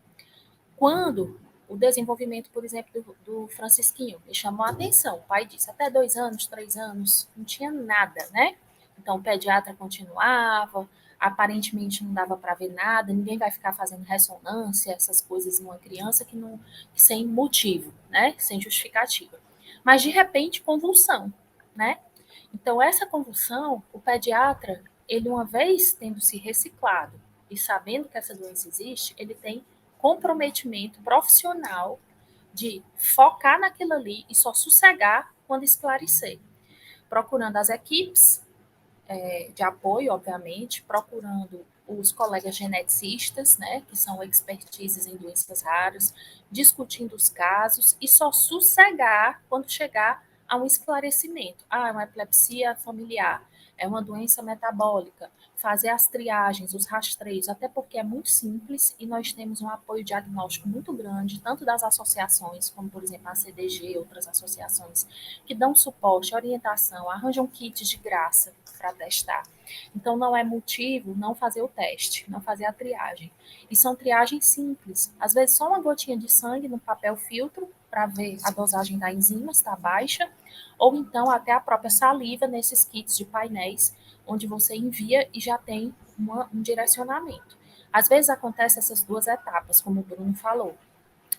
Quando O desenvolvimento, por exemplo, do Francisquinho me chamou a atenção. O pai disse, até 2 anos, 3 anos, não tinha nada, né? Então, o pediatra continuava, aparentemente não dava para ver nada, ninguém vai ficar fazendo ressonância, essas coisas numa criança que sem motivo, né? Sem justificativa. Mas, de repente, convulsão, né? Então, essa convulsão, o pediatra, ele uma vez tendo se reciclado e sabendo que essa doença existe, ele tem comprometimento profissional de focar naquilo ali e só sossegar quando esclarecer. Procurando as equipes de apoio, obviamente, procurando os colegas geneticistas, né, que são expertises em doenças raras, discutindo os casos e só sossegar quando chegar a um esclarecimento. Ah, é uma epilepsia familiar, é uma doença metabólica, fazer as triagens, os rastreios, até porque é muito simples e nós temos um apoio diagnóstico muito grande, tanto das associações, como por exemplo a CDG, outras associações, que dão suporte, orientação, arranjam kits de graça para testar. Então, não é motivo não fazer o teste, não fazer a triagem. E são triagens simples. Às vezes, só uma gotinha de sangue no papel filtro para ver a dosagem da enzima está baixa, ou então até a própria saliva nesses kits de painéis, onde você envia e já tem um direcionamento. Às vezes acontece essas duas etapas, como o Bruno falou,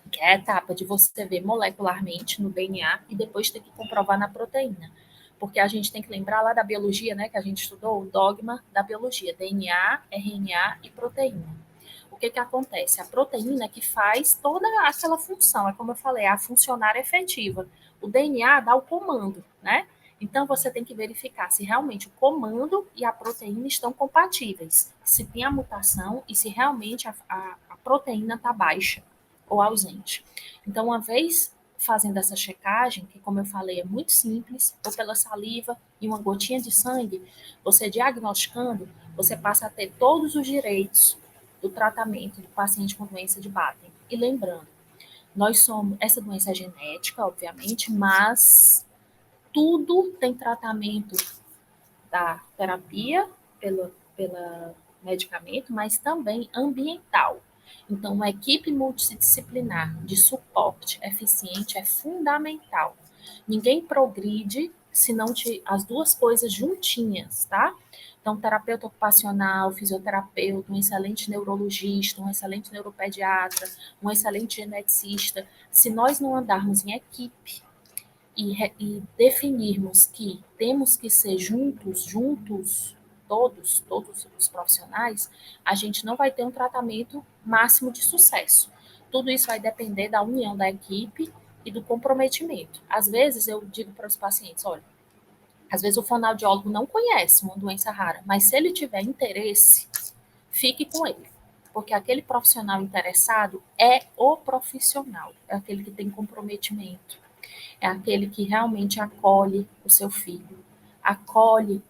que é a etapa de você ver molecularmente no DNA e depois ter que comprovar na proteína. Porque a gente tem que lembrar lá da biologia, né, que a gente estudou, o dogma da biologia, DNA, RNA e proteína. O que acontece? A proteína que faz toda aquela função, é como eu falei, a funcionária efetiva. O DNA dá o comando, né? Então, você tem que verificar se realmente o comando e a proteína estão compatíveis, se tem a mutação e se realmente a proteína está baixa ou ausente. Então, uma vez fazendo essa checagem, que como eu falei é muito simples, ou pela saliva e uma gotinha de sangue, você diagnosticando, você passa a ter todos os direitos do tratamento do paciente com doença de Batten. E lembrando, essa doença é genética, obviamente, mas tudo tem tratamento da terapia pela medicamento, mas também ambiental. Então, uma equipe multidisciplinar de suporte eficiente é fundamental. Ninguém progride se não as duas coisas juntinhas, tá? Então, terapeuta ocupacional, fisioterapeuta, um excelente neurologista, um excelente neuropediatra, um excelente geneticista. Se nós não andarmos em equipe e definirmos que temos que ser juntos, todos os profissionais, a gente não vai ter um tratamento máximo de sucesso. Tudo isso vai depender da união da equipe e do comprometimento. Às vezes eu digo para os pacientes, olha, às vezes o fonoaudiólogo não conhece uma doença rara, mas se ele tiver interesse, fique com ele. Porque aquele profissional interessado é o profissional, é aquele que tem comprometimento, é aquele que realmente acolhe o seu filho, acolhe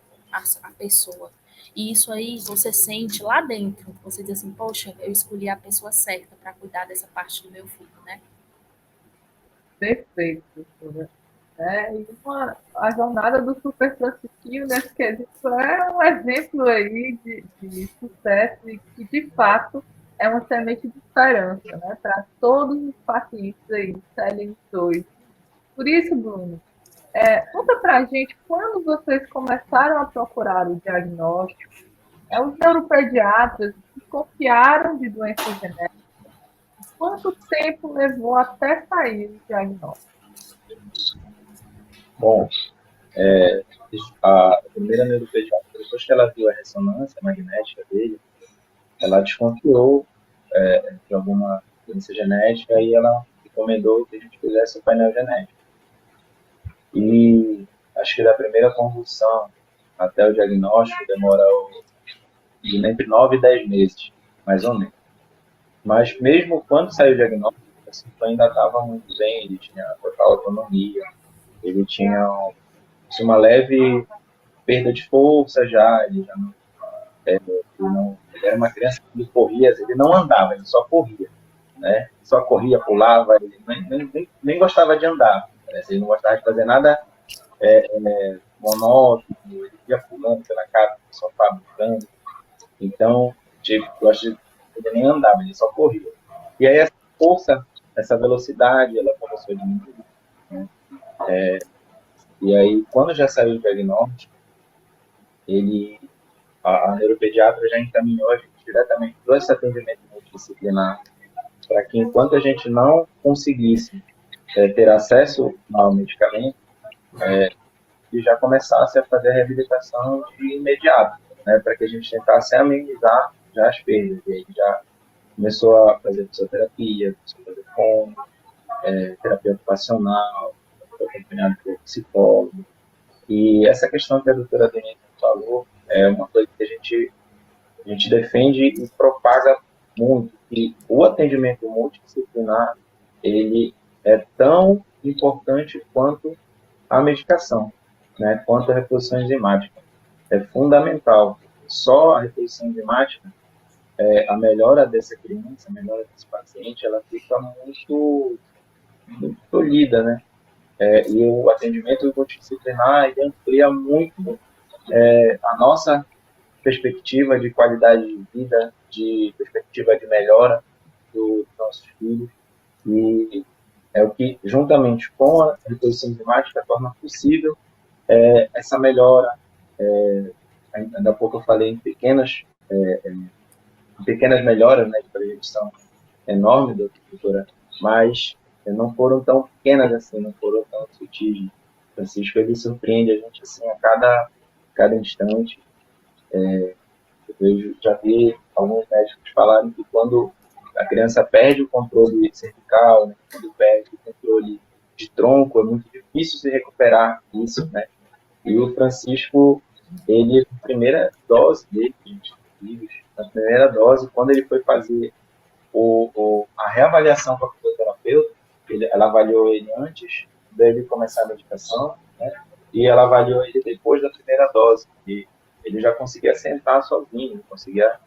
a pessoa. E isso aí você sente lá dentro. Você diz assim, poxa, eu escolhi a pessoa certa para cuidar dessa parte do meu filho, né?
Perfeito, doutora. A jornada do Super Francisquinho nesse quesito é um exemplo aí de sucesso e que, de fato, é uma semente de esperança, né, para todos os pacientes aí, CLN2. Por isso, Bruno, conta para a gente quando vocês começaram a procurar o diagnóstico, os neuropediatras desconfiaram de doenças genéticas, quanto tempo levou até sair o diagnóstico?
Bom, a primeira neuropediatra, depois que ela viu a ressonância magnética dele, ela desconfiou de alguma doença genética e ela recomendou que a gente fizesse o painel genético. E acho que da primeira convulsão até o diagnóstico demorou entre 9 e 10 meses, mais ou menos. Mas mesmo quando saiu o diagnóstico, assim, ainda estava muito bem, ele tinha total autonomia, ele tinha uma leve perda de força já, ele já não ele era uma criança que corria, ele não andava, ele só corria, né? Só corria, pulava, ele nem gostava de andar, né? Ele não gostava de fazer nada monótono, ele ia pulando pela casa, só brincando. Então, tipo, eu acho que ele nem andava, ele só corria. E aí essa força essa velocidade ela começou a diminuir, né? E aí, quando já saiu o diagnóstico, a neuropediatra já encaminhou a gente diretamente para esse atendimento multidisciplinar, para que enquanto a gente não conseguisse ter acesso ao medicamento, e já começasse a fazer a reabilitação de imediato, né, para que a gente tentasse amenizar já as perdas. E aí já começou a fazer fisioterapia, começou a fazer fono, terapia ocupacional, foi acompanhado por psicólogo. E essa questão que a doutora Denise falou é uma coisa que a gente defende e propaga muito, que o atendimento multidisciplinar, ele é tão importante quanto a medicação, né, quanto a reposição enzimática. É fundamental. Só a reposição enzimática, a melhora dessa criança, a melhora desse paciente, ela fica muito tolhida, né? E o atendimento multidisciplinar, ele amplia muito a nossa perspectiva de qualidade de vida, de perspectiva de melhora dos nossos filhos, e é o que, juntamente com a reposição enzimática, torna possível essa melhora. Ainda há pouco eu falei em pequenas melhoras, né, de projeção enorme da doutora, mas não foram tão pequenas assim, não foram tão sutis. Francisco, ele surpreende a gente assim a cada instante. Eu já vi alguns médicos falarem que quando a criança perde o controle cervical, né, quando perde o controle de tronco, é muito difícil se recuperar isso, né? E o Francisco, ele, na primeira dose dele, gente, na primeira dose, quando ele foi fazer a reavaliação com a fisioterapeuta, ela avaliou ele antes dele começar a medicação, né? E ela avaliou ele depois da primeira dose. E ele já conseguia sentar sozinho, conseguia.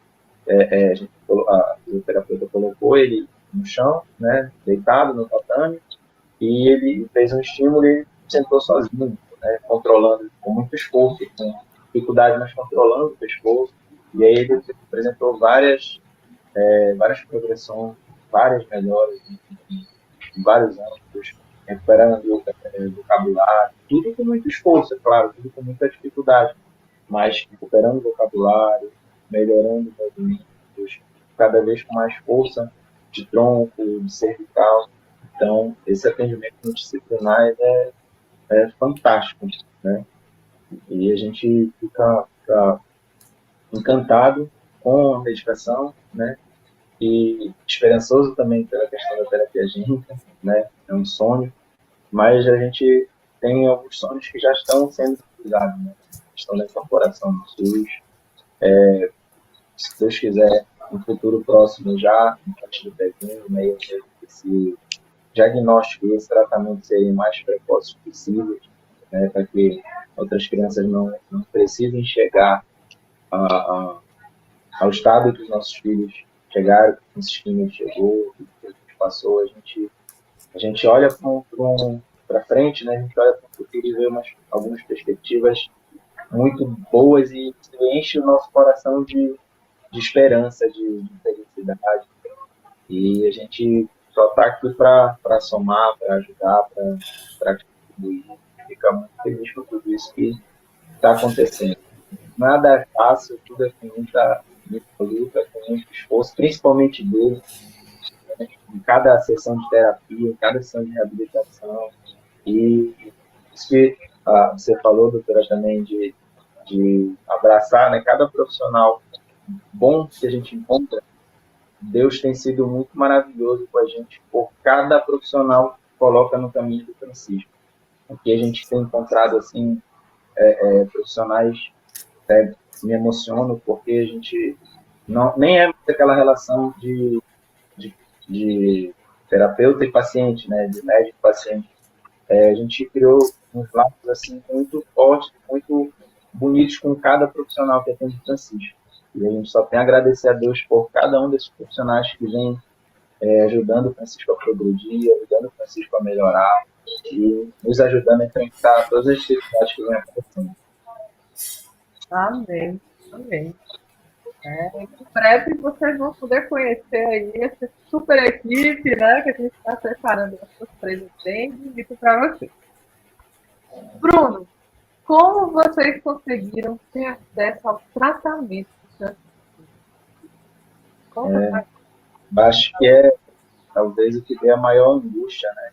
A fisioterapeuta colocou ele no chão, né, deitado no tatame, e ele fez um estímulo e ele sentou sozinho, né, controlando com muito esforço, com dificuldade, mas controlando o pescoço. E aí ele apresentou várias progressões, várias melhoras em vários âmbitos, recuperando o vocabulário, tudo com muito esforço, é claro, tudo com muita dificuldade, mas recuperando o vocabulário, melhorando os movimentos, cada vez com mais força de tronco, de cervical. Então, esse atendimento multidisciplinar é fantástico, né? E a gente fica encantado com a medicação, né? E esperançoso também pela questão da terapia gênica, né? É um sonho, mas a gente tem alguns sonhos que já estão sendo realizados, né? A questão da incorporação do SUS, se Deus quiser, no futuro próximo já, a partir do pezinho, meio que esse diagnóstico e esse tratamento serem mais precoces possíveis, né? Para que outras crianças não precisem chegar ao estado que os nossos filhos chegaram, que o Francisquinho chegou, que a gente passou. A gente olha para frente, né? A gente olha para o futuro e vê algumas perspectivas muito boas e enche o nosso coração de esperança, de felicidade. E a gente só está aqui para somar, para ajudar, para contribuir. Fica muito feliz com tudo isso que está acontecendo. Nada é fácil, tudo é com muita luta, com muito esforço, principalmente dele, né? Em cada sessão de terapia, em cada sessão de reabilitação. E isso que você falou, doutora, também de abraçar, né, cada profissional bom que a gente encontra. Deus tem sido muito maravilhoso com a gente por cada profissional que coloca no caminho do Francisco. Aqui a gente tem encontrado assim profissionais, me emociono porque a gente nem é aquela relação de terapeuta e paciente, né, de médico e paciente. A gente criou uns laços assim muito fortes, muito bonitos com cada profissional que atende o Francisco. E a gente só tem a agradecer a Deus por cada um desses profissionais que vem ajudando o Francisco a progredir, ajudando o Francisco a melhorar e nos ajudando a enfrentar todas as dificuldades que vêm acontecendo.
Amém. Amém. Em breve vocês vão poder conhecer aí essa super equipe, né, que a gente está preparando as surpresas bem bonito para vocês. Bruno, como vocês conseguiram ter acesso ao tratamento do câncer?
Acho que é talvez o que dê a maior angústia, né?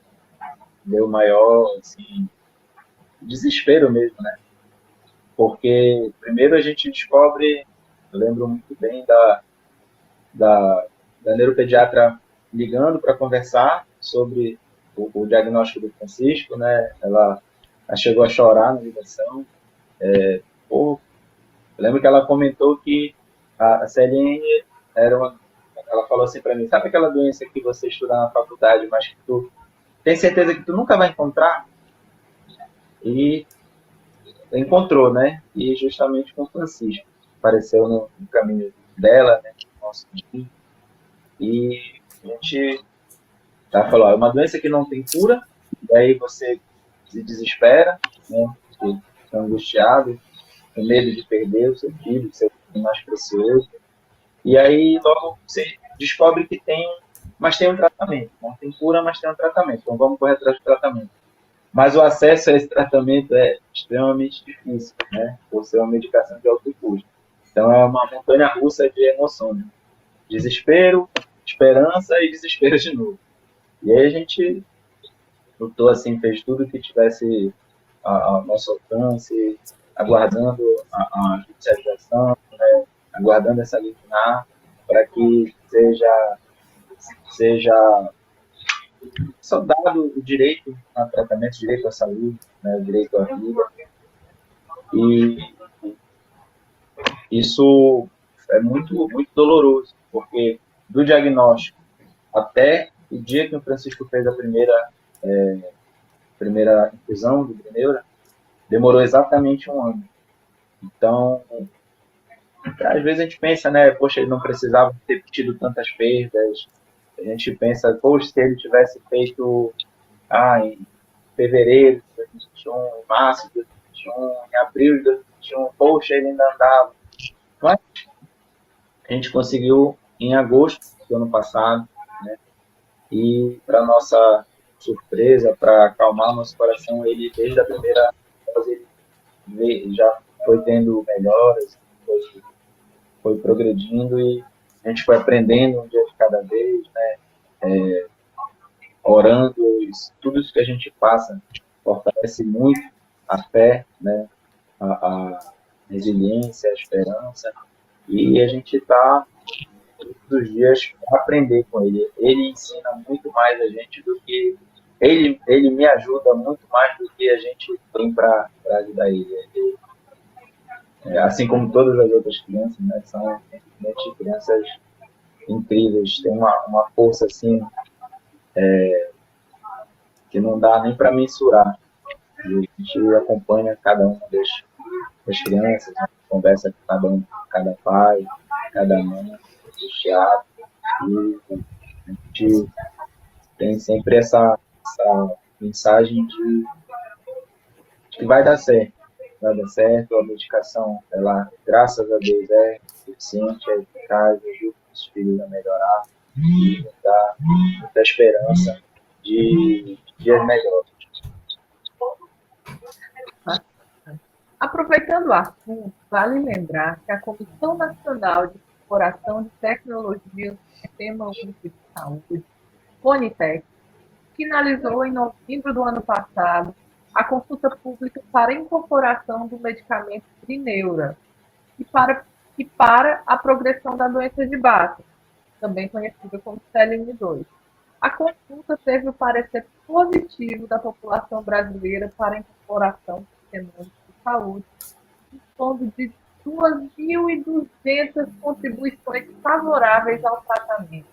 Deu maior, assim, desespero mesmo, né? Porque primeiro a gente descobre, eu lembro muito bem da neuropediatra ligando para conversar sobre o diagnóstico do Francisco, né? Ela chegou a chorar na ligação. Pô, eu lembro que ela comentou que a CLN era uma. Ela falou assim para mim: sabe aquela doença que você estuda na faculdade, mas que tu tem certeza que tu nunca vai encontrar? E encontrou, né? E justamente com o Francisco. Apareceu no caminho dela, né? Nosso caminho. E a gente falou: é uma doença que não tem cura, daí você se desespera, né? Fica angustiado, com medo de perder o seu filho, seu filho mais precioso. E aí logo você descobre que tem, mas tem um tratamento. Não tem cura, mas tem um tratamento. Então vamos correr atrás do tratamento. Mas o acesso a esse tratamento é extremamente difícil, né? Por ser uma medicação de alto custo. Então é uma montanha russa de emoções. Né? Desespero, esperança e desespero de novo. E aí a gente lutou assim, fez tudo que tivesse ao nosso alcance, aguardando a judicialização, né? Aguardando essa liminar para que seja só dado o direito a tratamento, o direito à saúde, né, o direito à vida. E isso é muito, muito doloroso, porque do diagnóstico até o dia que o Francisco fez a primeira infusão do Brineura, demorou exatamente 1 ano. Então, às vezes a gente pensa, né, poxa, ele não precisava ter tido tantas perdas. A gente pensa, poxa, se ele tivesse feito em fevereiro de 2021, em março de 2021, em abril de 2021, poxa, ele ainda andava. Mas a gente conseguiu em agosto do ano passado, né? E para nossa surpresa, para acalmar nosso coração, ele desde a primeira fase ele já foi tendo melhoras, foi progredindo e a gente foi aprendendo um dia de cada vez, né? Orando, tudo isso que a gente passa fortalece muito a fé, né? A resiliência, a esperança, e a gente está todos os dias a aprender com ele. Ele ensina muito mais a gente do que ele me ajuda muito mais do que a gente tem para ajudar ele. Assim como todas as outras crianças, né, são realmente crianças incríveis, tem uma força assim que não dá nem para mensurar. E a gente acompanha cada uma das crianças, né, conversa com cada pai, cada mãe, angustiado, e a gente tem sempre essa mensagem de que vai dar certo, a medicação, ela, graças a Deus, é eficiente, é eficaz, ajuda os filhos a melhorar e dá muita esperança de dias melhores.
Aproveitando o assunto, vale lembrar que a Comissão Nacional de Incorporação de Tecnologias do Sistema Único de Saúde, CONITEC, finalizou em novembro do ano passado a consulta pública para a incorporação do medicamento Brineura e para a progressão da doença de Batten, também conhecida como CLN2. A consulta teve o parecer positivo da população brasileira para a incorporação do Sistema Único de Saúde, dispondo de 2.200 contribuições favoráveis ao tratamento.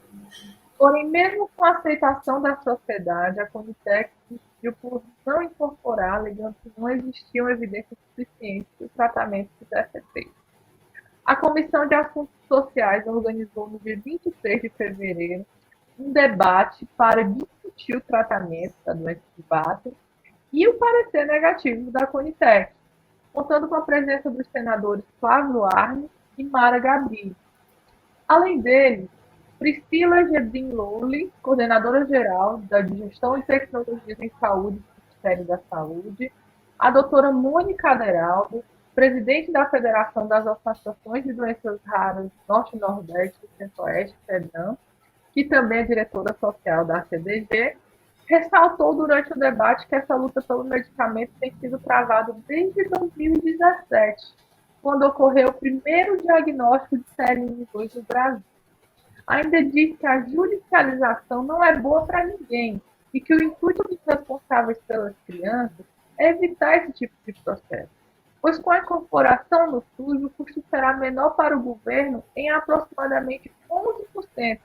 Porém, mesmo com a aceitação da sociedade, a Comitec decidiu por não incorporar, alegando que não existiam evidências suficientes que o tratamento pudesse ser feito. A Comissão de Assuntos Sociais organizou no dia 23 de fevereiro um debate para discutir o tratamento da doença de Batten e o parecer negativo da Conitec, contando com a presença dos senadores Flávio Arnes e Mara Gabrilli, Além dele, Priscila Gebrim-Lowley, coordenadora-geral da Gestão e Tecnologias em Saúde do Ministério da Saúde, a doutora Mônica Aderaldo, presidente da Federação das Associações de Doenças Raras Norte e Nordeste e Centro-Oeste, FEDRAM, que também é diretora social da CDG, ressaltou durante o debate que essa luta pelo medicamento tem sido travada desde 2017, quando ocorreu o primeiro diagnóstico de CLN2 no Brasil. Ainda diz que a judicialização não é boa para ninguém e que o intuito dos responsáveis pelas crianças é evitar esse tipo de processo, pois com a incorporação no SUS, o custo será menor para o governo em aproximadamente 11%,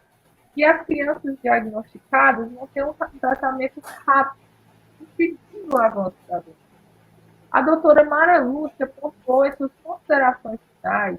e as crianças diagnosticadas vão ter um tratamento rápido, impedindo o avanço da doença. A doutora Mara Lúcia pontuou em suas considerações finais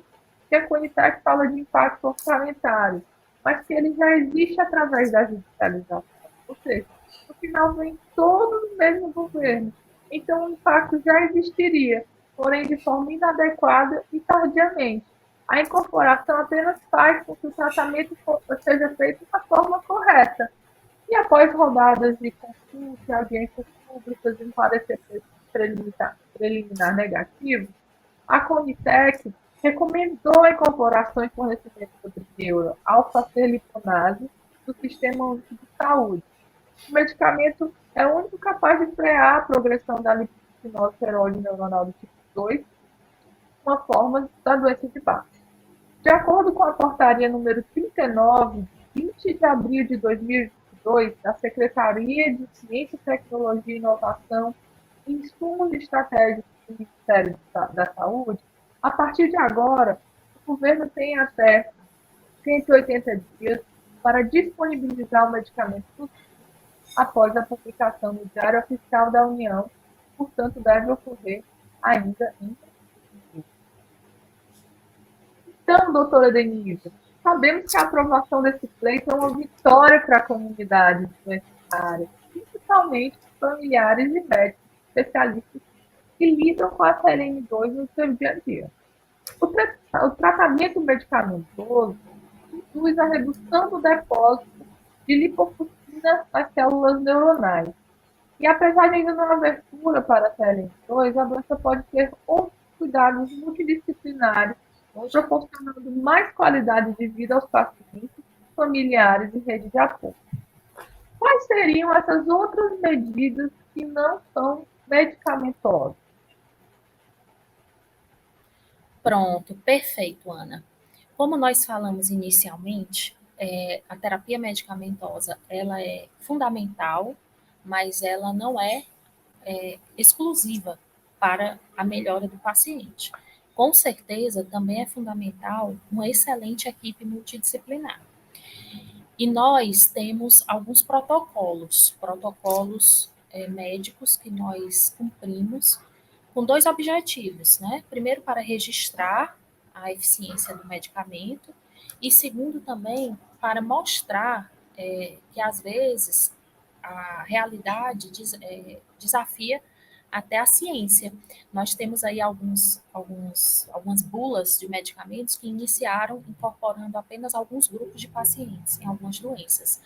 que a Conitec fala de impacto orçamentário, mas que ele já existe através da judicialização, ou seja, no final vem todo no mesmo governo, então o impacto já existiria, porém de forma inadequada e tardiamente. A incorporação apenas faz com que o tratamento seja feito da forma correta. E após rodadas de consulta e audiências públicas em parecer preliminar negativo, a Conitec recomendou a incorporação e fornecimento do euro alfa-feliponase do Sistema Único de Saúde. O medicamento é o único capaz de frear a progressão da lipofuscinose esteroide neuronal do tipo 2, uma forma da doença de Bach. De acordo com a portaria número 39, de 20 de abril de 2022, da Secretaria de Ciência, Tecnologia e Inovação e Insumos Estratégicos do Ministério da Saúde, a partir de agora, o governo tem até 180 dias para disponibilizar o medicamento após a publicação no Diário Oficial da União, portanto, deve ocorrer ainda em. Então, doutora Denise, sabemos que a aprovação desse pleito é uma vitória para a comunidade universitária, principalmente familiares e médicos especialistas que lidam com a CLN2 no seu dia a dia. O tratamento medicamentoso induz a redução do depósito de lipofuscina nas células neuronais. E apesar de ainda não haver cura para a CLN2, a doença pode ter outros cuidados multidisciplinares, proporcionando mais qualidade de vida aos pacientes, familiares e rede de apoio. Quais seriam essas outras medidas que não são medicamentosas?
Pronto, perfeito, Ana. Como nós falamos inicialmente, a terapia medicamentosa ela é fundamental, mas ela não é exclusiva para a melhora do paciente. Com certeza, também é fundamental uma excelente equipe multidisciplinar. E nós temos alguns protocolos médicos que nós cumprimos com dois objetivos, né? Primeiro, para registrar a eficiência do medicamento e segundo também para mostrar que às vezes a realidade desafia até a ciência. Nós temos aí algumas bulas de medicamentos que iniciaram incorporando apenas alguns grupos de pacientes em algumas doenças.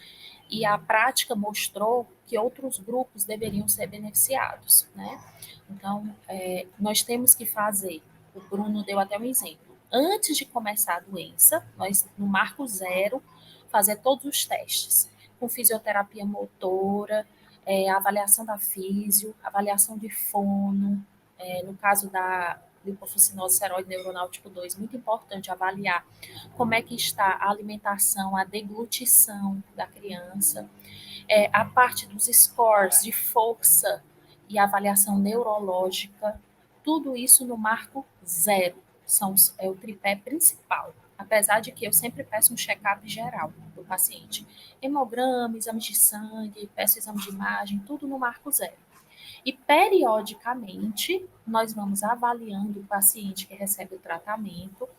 E a prática mostrou que outros grupos deveriam ser beneficiados, né? Então, nós temos que fazer, o Bruno deu até um exemplo, antes de começar a doença, nós, no marco zero, fazer todos os testes, com fisioterapia motora, avaliação da físio, avaliação de fono, no caso da lipofuscinose esteroide neuronal tipo 2, muito importante avaliar como é que está a alimentação, a deglutição da criança, a parte dos scores de força e avaliação neurológica, tudo isso no marco zero, é o tripé principal. Apesar de que eu sempre peço um check-up geral do paciente. Hemograma, exames de sangue, peço exame de imagem, tudo no marco zero. E, periodicamente, nós vamos avaliando o paciente que recebe o tratamento.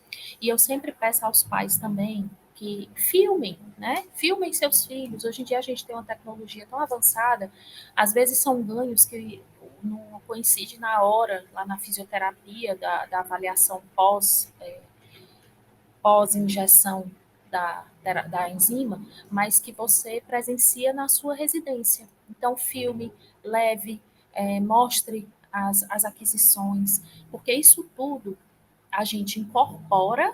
E eu sempre peço aos pais também que filmem, né? Filmem seus filhos. Hoje em dia a gente tem uma tecnologia tão avançada, às vezes são ganhos que não coincidem na hora, lá na fisioterapia, da avaliação pós-injeção da enzima, mas que você presencia na sua residência. Então, filme, leve, mostre as aquisições, porque isso tudo a gente incorpora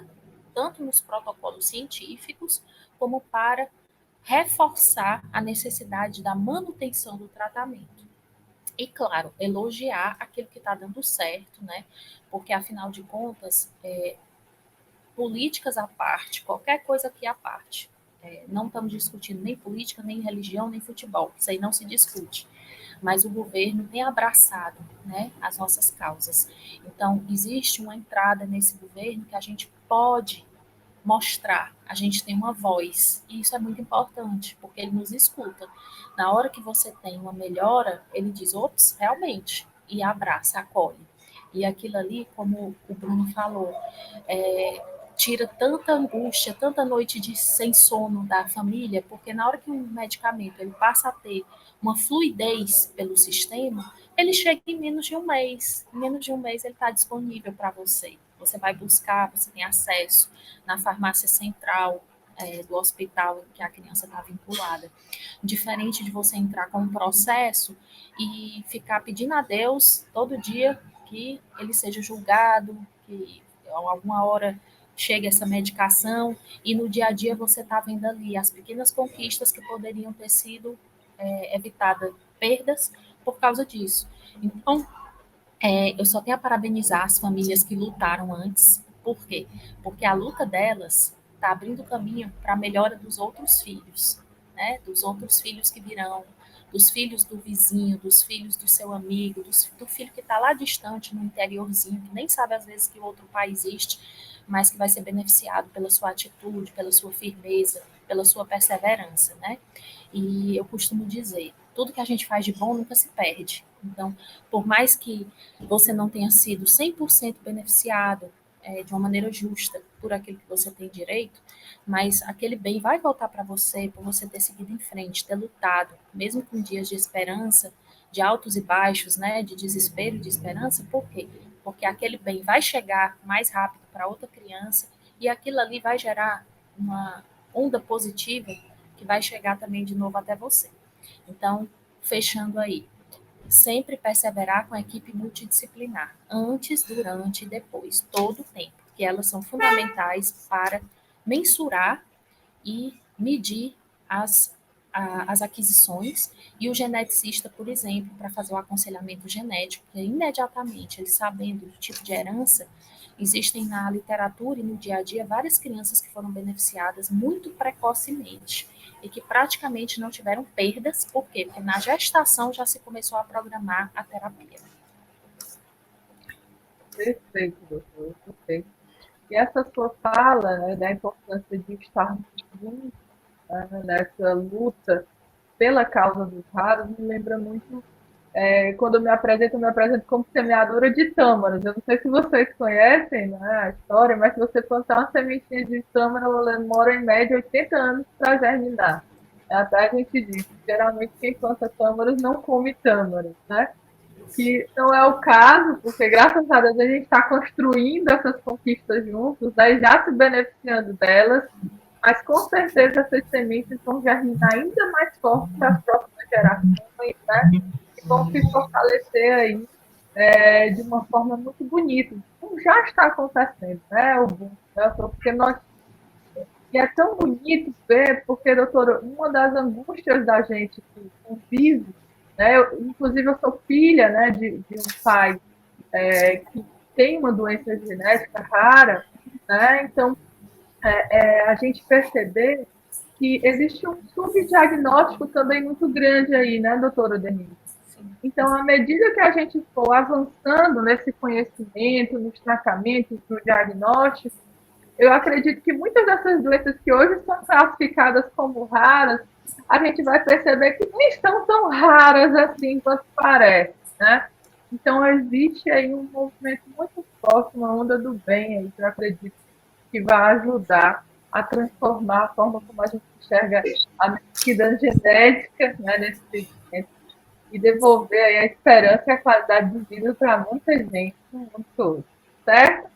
tanto nos protocolos científicos, como para reforçar a necessidade da manutenção do tratamento. E, claro, elogiar aquilo que está dando certo, né? Porque, afinal de contas, políticas à parte, qualquer coisa aqui à parte. Não estamos discutindo nem política, nem religião, nem futebol. Isso aí não se discute. Mas o governo tem abraçado, né, as nossas causas. Então, existe uma entrada nesse governo que a gente pode mostrar, a gente tem uma voz, e isso é muito importante, porque ele nos escuta. Na hora que você tem uma melhora, ele diz, ops, realmente, e abraça, acolhe. E aquilo ali, como o Bruno falou, tira tanta angústia, tanta noite sem sono da família, porque na hora que um medicamento ele passa a ter uma fluidez pelo sistema, ele chega em menos de um mês. Em menos de um mês ele está disponível para você. Você vai buscar, você tem acesso na farmácia central do hospital em que a criança está vinculada. Diferente de você entrar com um processo e ficar pedindo a Deus todo dia que ele seja julgado, que alguma hora chegue essa medicação, e no dia a dia você está vendo ali as pequenas conquistas que poderiam ter sido evitadas, perdas por causa disso. Então, eu só tenho a parabenizar as famílias que lutaram antes. Por quê? Porque a luta delas está abrindo caminho para a melhora dos outros filhos, né? Dos outros filhos que virão, dos filhos do vizinho, dos filhos do seu amigo, do filho que está lá distante, no interiorzinho, que nem sabe às vezes que outro pai existe, mas que vai ser beneficiado pela sua atitude, pela sua firmeza, pela sua perseverança, né? E eu costumo dizer, tudo que a gente faz de bom nunca se perde. Então, por mais que você não tenha sido 100% beneficiado de uma maneira justa por aquilo que você tem direito, mas aquele bem vai voltar para você por você ter seguido em frente, ter lutado, mesmo com dias de esperança, de altos e baixos, né, de desespero e de esperança. Por quê? Porque aquele bem vai chegar mais rápido para outra criança e aquilo ali vai gerar uma onda positiva que vai chegar também de novo até você. Então, fechando aí, sempre perseverar com a equipe multidisciplinar, antes, durante e depois, todo o tempo, que elas são fundamentais para mensurar e medir as aquisições, e o geneticista, por exemplo, para fazer o aconselhamento genético, que imediatamente, ele sabendo do tipo de herança, existem na literatura e no dia a dia várias crianças que foram beneficiadas muito precocemente e que praticamente não tiveram perdas. Por quê? Porque na gestação já se começou a programar a terapia.
Perfeito, doutor, perfeito. E essa sua fala, né, da importância de estarmos juntos, né, nessa luta pela causa dos raros, me lembra muito quando eu me apresento como semeadora de tâmaras. Eu não sei se vocês conhecem, né, a história, mas se você plantar uma sementinha de tâmara, ela demora em média 80 anos para germinar. Até a gente diz, geralmente quem planta tâmaras não come tâmaras, né? Que não é o caso, porque graças a Deus a gente está construindo essas conquistas juntos, né, já se beneficiando delas, mas com certeza essas sementes vão germinar ainda mais forte para as próximas gerações, né? E vão se fortalecer aí de uma forma muito bonita. Como já está acontecendo, né, porque nós e é tão bonito ver, porque, doutora, uma das angústias da gente que convive, né, inclusive eu sou filha, né, de um pai que tem uma doença genética rara, né, então a gente perceber que existe um subdiagnóstico também muito grande aí, né, doutora Denise? Então, à medida que a gente for avançando nesse conhecimento, nos tratamentos, no diagnóstico, eu acredito que muitas dessas doenças que hoje são classificadas como raras, a gente vai perceber que nem estão tão raras assim quanto parece, né? Então, existe aí um movimento muito forte, uma onda do bem aí, que eu acredito que vai ajudar a transformar a forma como a gente enxerga a medicina genética, né, nesse segmento, e devolver aí a esperança e a qualidade de vida para muita gente no mundo todo, certo?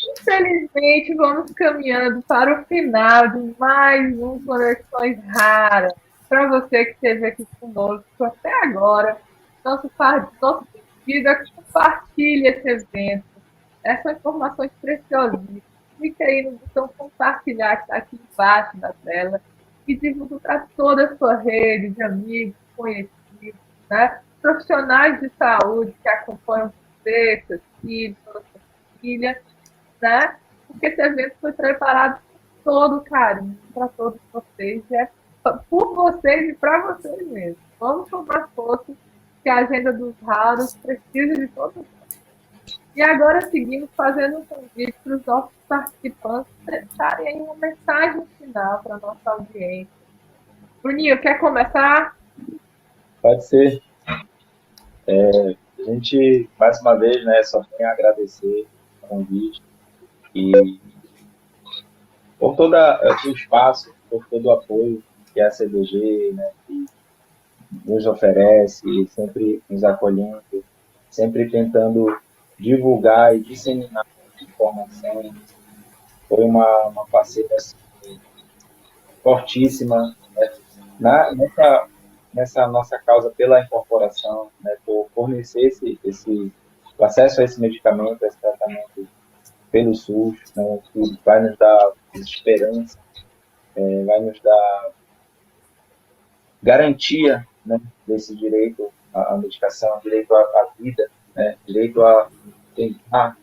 Infelizmente, vamos caminhando para o final de mais um Conexões Raras. Para você que esteve aqui conosco até agora, nosso pedido é que compartilhe esse evento. Essas informações preciosíssimas. Clique aí no botão compartilhar que está aqui embaixo da tela e divulgue para toda a sua rede de amigos, conhecidos, né? Profissionais de saúde que acompanham você, seus filhos, toda a sua família, né? Porque esse evento foi preparado com todo carinho para todos vocês, por vocês e para vocês mesmos. Vamos tomar força, que a agenda dos raros precisa de todos nós. E agora seguimos fazendo um convite para os nossos participantes deixarem aí uma mensagem final para a nossa audiência. Bruninho, quer começar?
Pode ser. A gente, mais uma vez, né, só tem a agradecer o convite e por todo o espaço, por todo o apoio que a CDG, né, que nos oferece, sempre nos acolhendo, sempre tentando divulgar e disseminar informações. Foi uma parceira assim, fortíssima, né, nessa nossa causa pela incorporação, né, por fornecer o acesso a esse medicamento, a esse tratamento pelo SUS, né, que vai nos dar esperança, vai nos dar garantia, né, desse direito à medicação, direito à vida, né, direito a tentar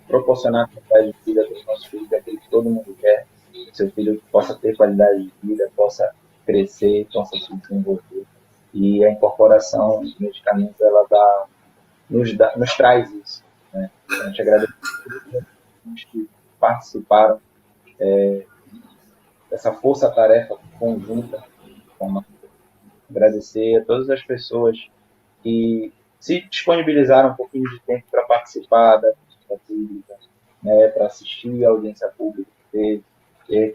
proporcionar qualidade de vida para os nossos filhos, aquilo que todo mundo quer, que seu filho possa ter qualidade de vida, possa crescer, possa se desenvolver. E a incorporação de medicamentos, ela nos traz isso. Né? A gente agradece a todos que participaram dessa força-tarefa conjunta, agradecer a todas as pessoas que se disponibilizaram um pouquinho de tempo para participar da visita pública, né, para assistir a audiência pública que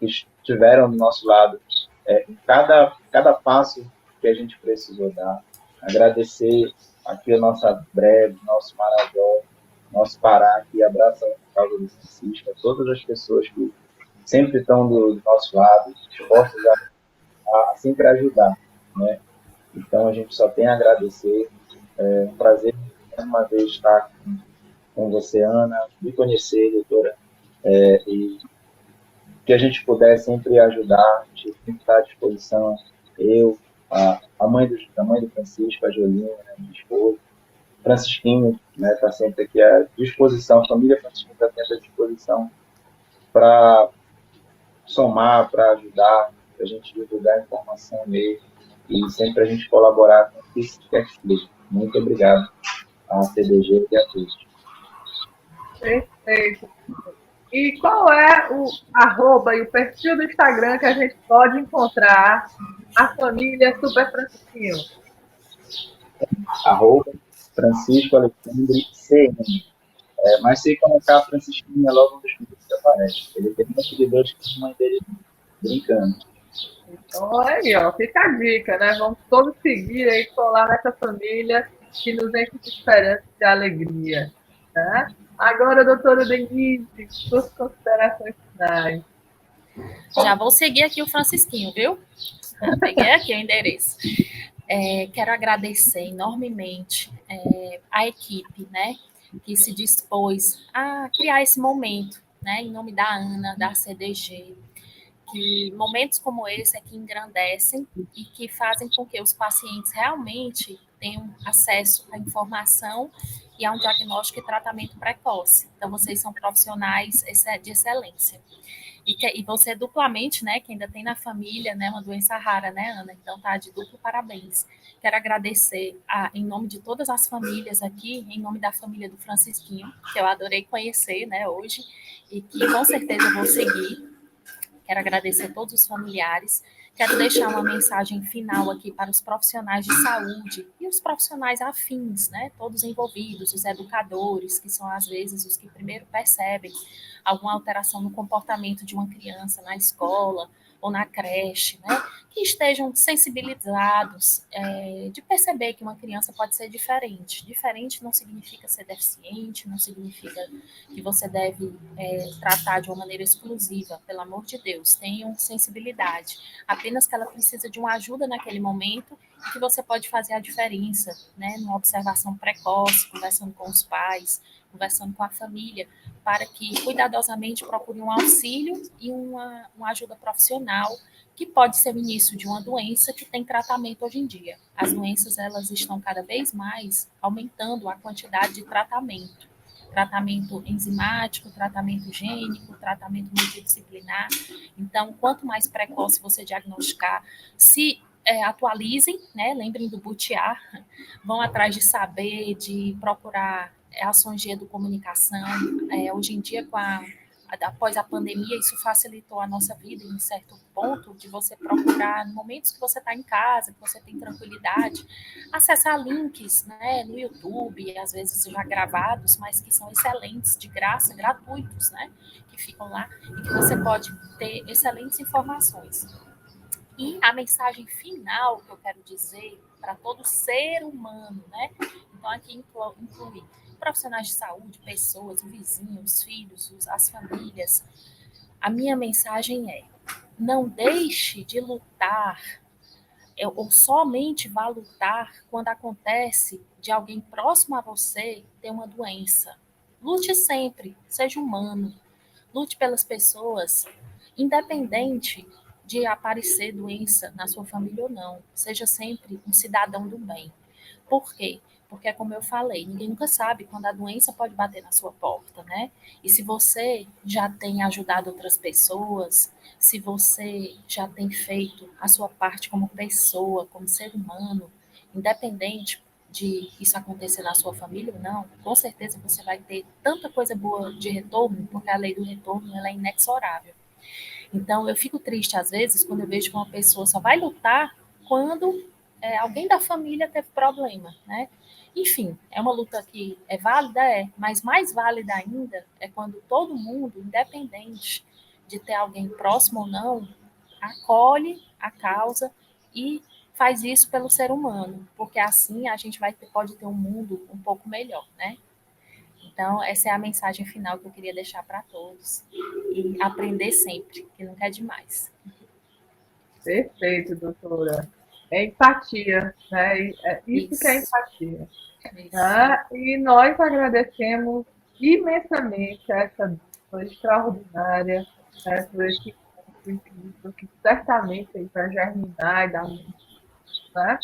estiveram do nosso lado em cada passo que a gente precisou dar. Agradecer aqui a nossa breve, nosso Marajó, nosso Pará, que abraça a causa do Francisco, a todas as pessoas que sempre estão do nosso lado, dispostas a sempre ajudar, né? Então, a gente só tem a agradecer. É um prazer, mais uma vez, estar com você, Ana, me conhecer, doutora, e que a gente puder sempre ajudar, a gente sempre está à disposição. Eu, a mãe do Francisco, a Jolina, né, minha esposa, Francisquinho, né, está sempre aqui à disposição, a família Francisquinho está sempre à disposição para somar, para ajudar, para a gente divulgar a informação mesmo e sempre a gente colaborar com o que quer que seja. Muito obrigado à CDG e a todos.
Perfeito. E qual é o arroba e o perfil do Instagram que a gente pode encontrar a família Super Francisquinho?
Arroba Francisco Alexandre CM. Mas se colocar Francisquinha logo nos vídeos que aparece. Ele tem muitos seguidores que a mãe dele brincando.
Então, aí, ó, fica a dica, né? Vamos todos seguir aí, colar nessa família que nos enche de esperança e de alegria. Né? Agora, doutora Denise, suas considerações finais.
Já vou seguir aqui o Francisquinho, viu? Peguei aqui o endereço. Quero agradecer enormemente a equipe, né, que se dispôs a criar esse momento, né, em nome da Ana, da CDG, que momentos como esse é que engrandecem e que fazem com que os pacientes realmente tenham acesso à informação e a um diagnóstico e tratamento precoce. Então, vocês são profissionais de excelência. E você duplamente, né, que ainda tem na família, né, uma doença rara, né, Ana? Então tá de duplo parabéns. Quero agradecer em nome de todas as famílias aqui, em nome da família do Francisquinho, que eu adorei conhecer, né, hoje, e que com certeza vou seguir. Quero agradecer a todos os familiares. Quero deixar uma mensagem final aqui para os profissionais de saúde e os profissionais afins, né? Todos envolvidos, os educadores, que são às vezes os que primeiro percebem alguma alteração no comportamento de uma criança na escola ou na creche, né, que estejam sensibilizados, de perceber que uma criança pode ser diferente. Diferente não significa ser deficiente, não significa que você deve tratar de uma maneira exclusiva, pelo amor de Deus, tenham sensibilidade. Apenas que ela precisa de uma ajuda naquele momento e que você pode fazer a diferença, né, numa observação precoce, conversando com os pais, conversando com a família, para que cuidadosamente procure um auxílio e uma ajuda profissional, que pode ser o início de uma doença que tem tratamento hoje em dia. As doenças, elas estão cada vez mais aumentando a quantidade de tratamento. Tratamento enzimático, tratamento gênico, tratamento multidisciplinar. Então, quanto mais precoce você diagnosticar, se atualizem, né? Lembrem do butiá, vão atrás de saber, de procurar ações de educomunicação. Hoje em dia, após a pandemia, isso facilitou a nossa vida em certo ponto, de você procurar, no momentos que você está em casa, que você tem tranquilidade, acessar links, né, no YouTube, às vezes já gravados, mas que são excelentes, de graça, gratuitos, né, que ficam lá, e que você pode ter excelentes informações. E a mensagem final que eu quero dizer para todo ser humano, né? Então, aqui inclui profissionais de saúde, pessoas, o vizinho, os filhos, as famílias. A minha mensagem é: não deixe de lutar, ou somente vá lutar quando acontece de alguém próximo a você ter uma doença. Lute sempre, seja humano, lute pelas pessoas, independente de aparecer doença na sua família ou não. Seja sempre um cidadão do bem. Por quê? Porque, como eu falei, ninguém nunca sabe quando a doença pode bater na sua porta, né? E se você já tem ajudado outras pessoas, se você já tem feito a sua parte como pessoa, como ser humano, independente de isso acontecer na sua família ou não, com certeza você vai ter tanta coisa boa de retorno, porque a lei do retorno ela é inexorável. Então, eu fico triste às vezes quando eu vejo que uma pessoa só vai lutar quando alguém da família teve problema, né? Enfim, é uma luta que é válida, mas mais válida ainda é quando todo mundo, independente de ter alguém próximo ou não, acolhe a causa e faz isso pelo ser humano, porque assim a gente pode ter um mundo um pouco melhor, né? Então, essa é a mensagem final que eu queria deixar para todos. E aprender sempre, que nunca é demais.
Perfeito, doutora. É empatia, né? Isso que é empatia. Né? E nós agradecemos imensamente a essa pessoa extraordinária, essa equipe incrível, que certamente vai germinar e dar muito, né?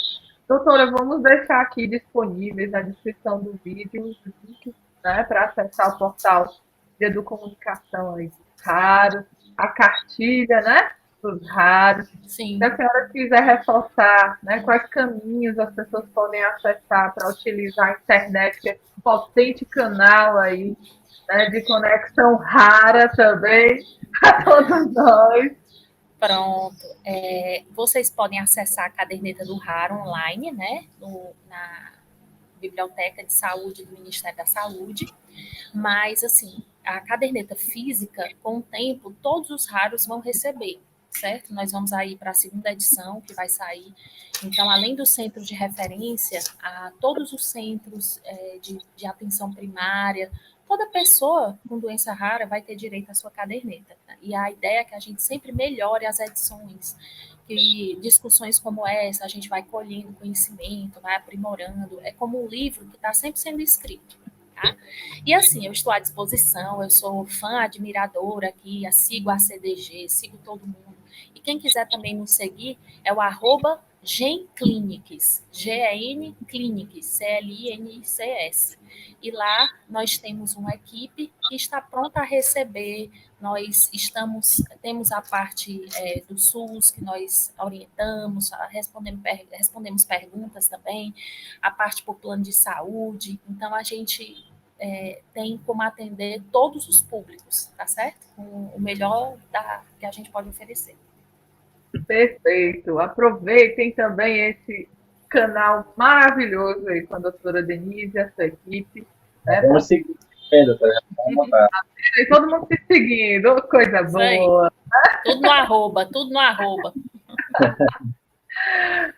Doutora, vamos deixar aqui disponíveis na descrição do vídeo os links, né, para acessar o portal de educomunicação aí dos raros, a cartilha, né, dos raros.
Sim.
Se a senhora quiser reforçar, né, quais caminhos as pessoas podem acessar para utilizar a internet, que é um potente canal aí, né, de conexão rara também a todos nós.
Pronto. Vocês podem acessar a caderneta do RAR online, né, na Biblioteca de Saúde do Ministério da Saúde, mas, assim, a caderneta física, com o tempo, todos os raros vão receber, certo? Nós vamos aí para a segunda edição, que vai sair. Então, além dos centros de referência, a todos os centros de atenção primária, toda pessoa com doença rara vai ter direito à sua caderneta. Tá? E a ideia é que a gente sempre melhore as edições, que discussões como essa, a gente vai colhendo conhecimento, vai aprimorando. É como um livro que está sempre sendo escrito. Tá? E assim, eu estou à disposição, eu sou fã, admiradora aqui, sigo a CDG, sigo todo mundo. E quem quiser também nos seguir é o @GenClinics, G-E-N Clinics, C-L-I-N-C-S. E lá nós temos uma equipe que está pronta a receber. Nós temos a parte do SUS, que nós orientamos, respondemos perguntas também, a parte por plano de saúde. Então, a gente tem como atender todos os públicos, tá certo? Com o melhor que a gente pode oferecer.
Perfeito. Aproveitem também esse canal maravilhoso aí com a doutora Denise e a sua equipe. Né?
Vamos seguir, doutora.
Todo mundo se seguindo, coisa boa.
Tudo no arroba, tudo no arroba.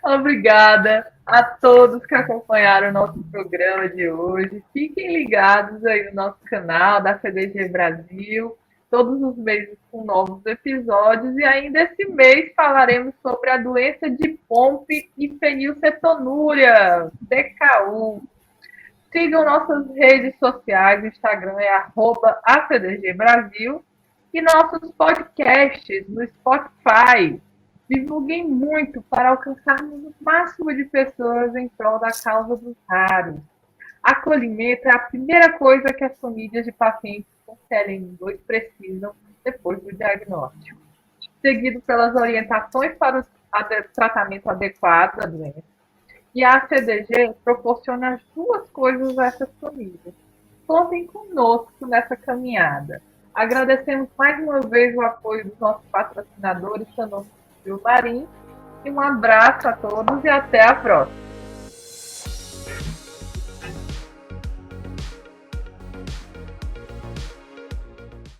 Obrigada a todos que acompanharam o nosso programa de hoje. Fiquem ligados aí no nosso canal da CDG Brasil, todos os meses com novos episódios. E ainda esse mês falaremos sobre a doença de Pompe e fenilcetonúria, DKU. Sigam nossas redes sociais, o Instagram é @ACDG Brasil e nossos podcasts no Spotify. Divulguem muito para alcançarmos o máximo de pessoas em prol da causa dos raros. Acolhimento é a primeira coisa que as famílias de pacientes com CLN2 precisam depois do diagnóstico, seguido pelas orientações para o tratamento adequado da doença. E a CDG proporciona as duas coisas a essas famílias. Contem conosco nessa caminhada. Agradecemos mais uma vez o apoio dos nossos patrocinadores, Sanofi e Marim. E um abraço a todos e até a próxima.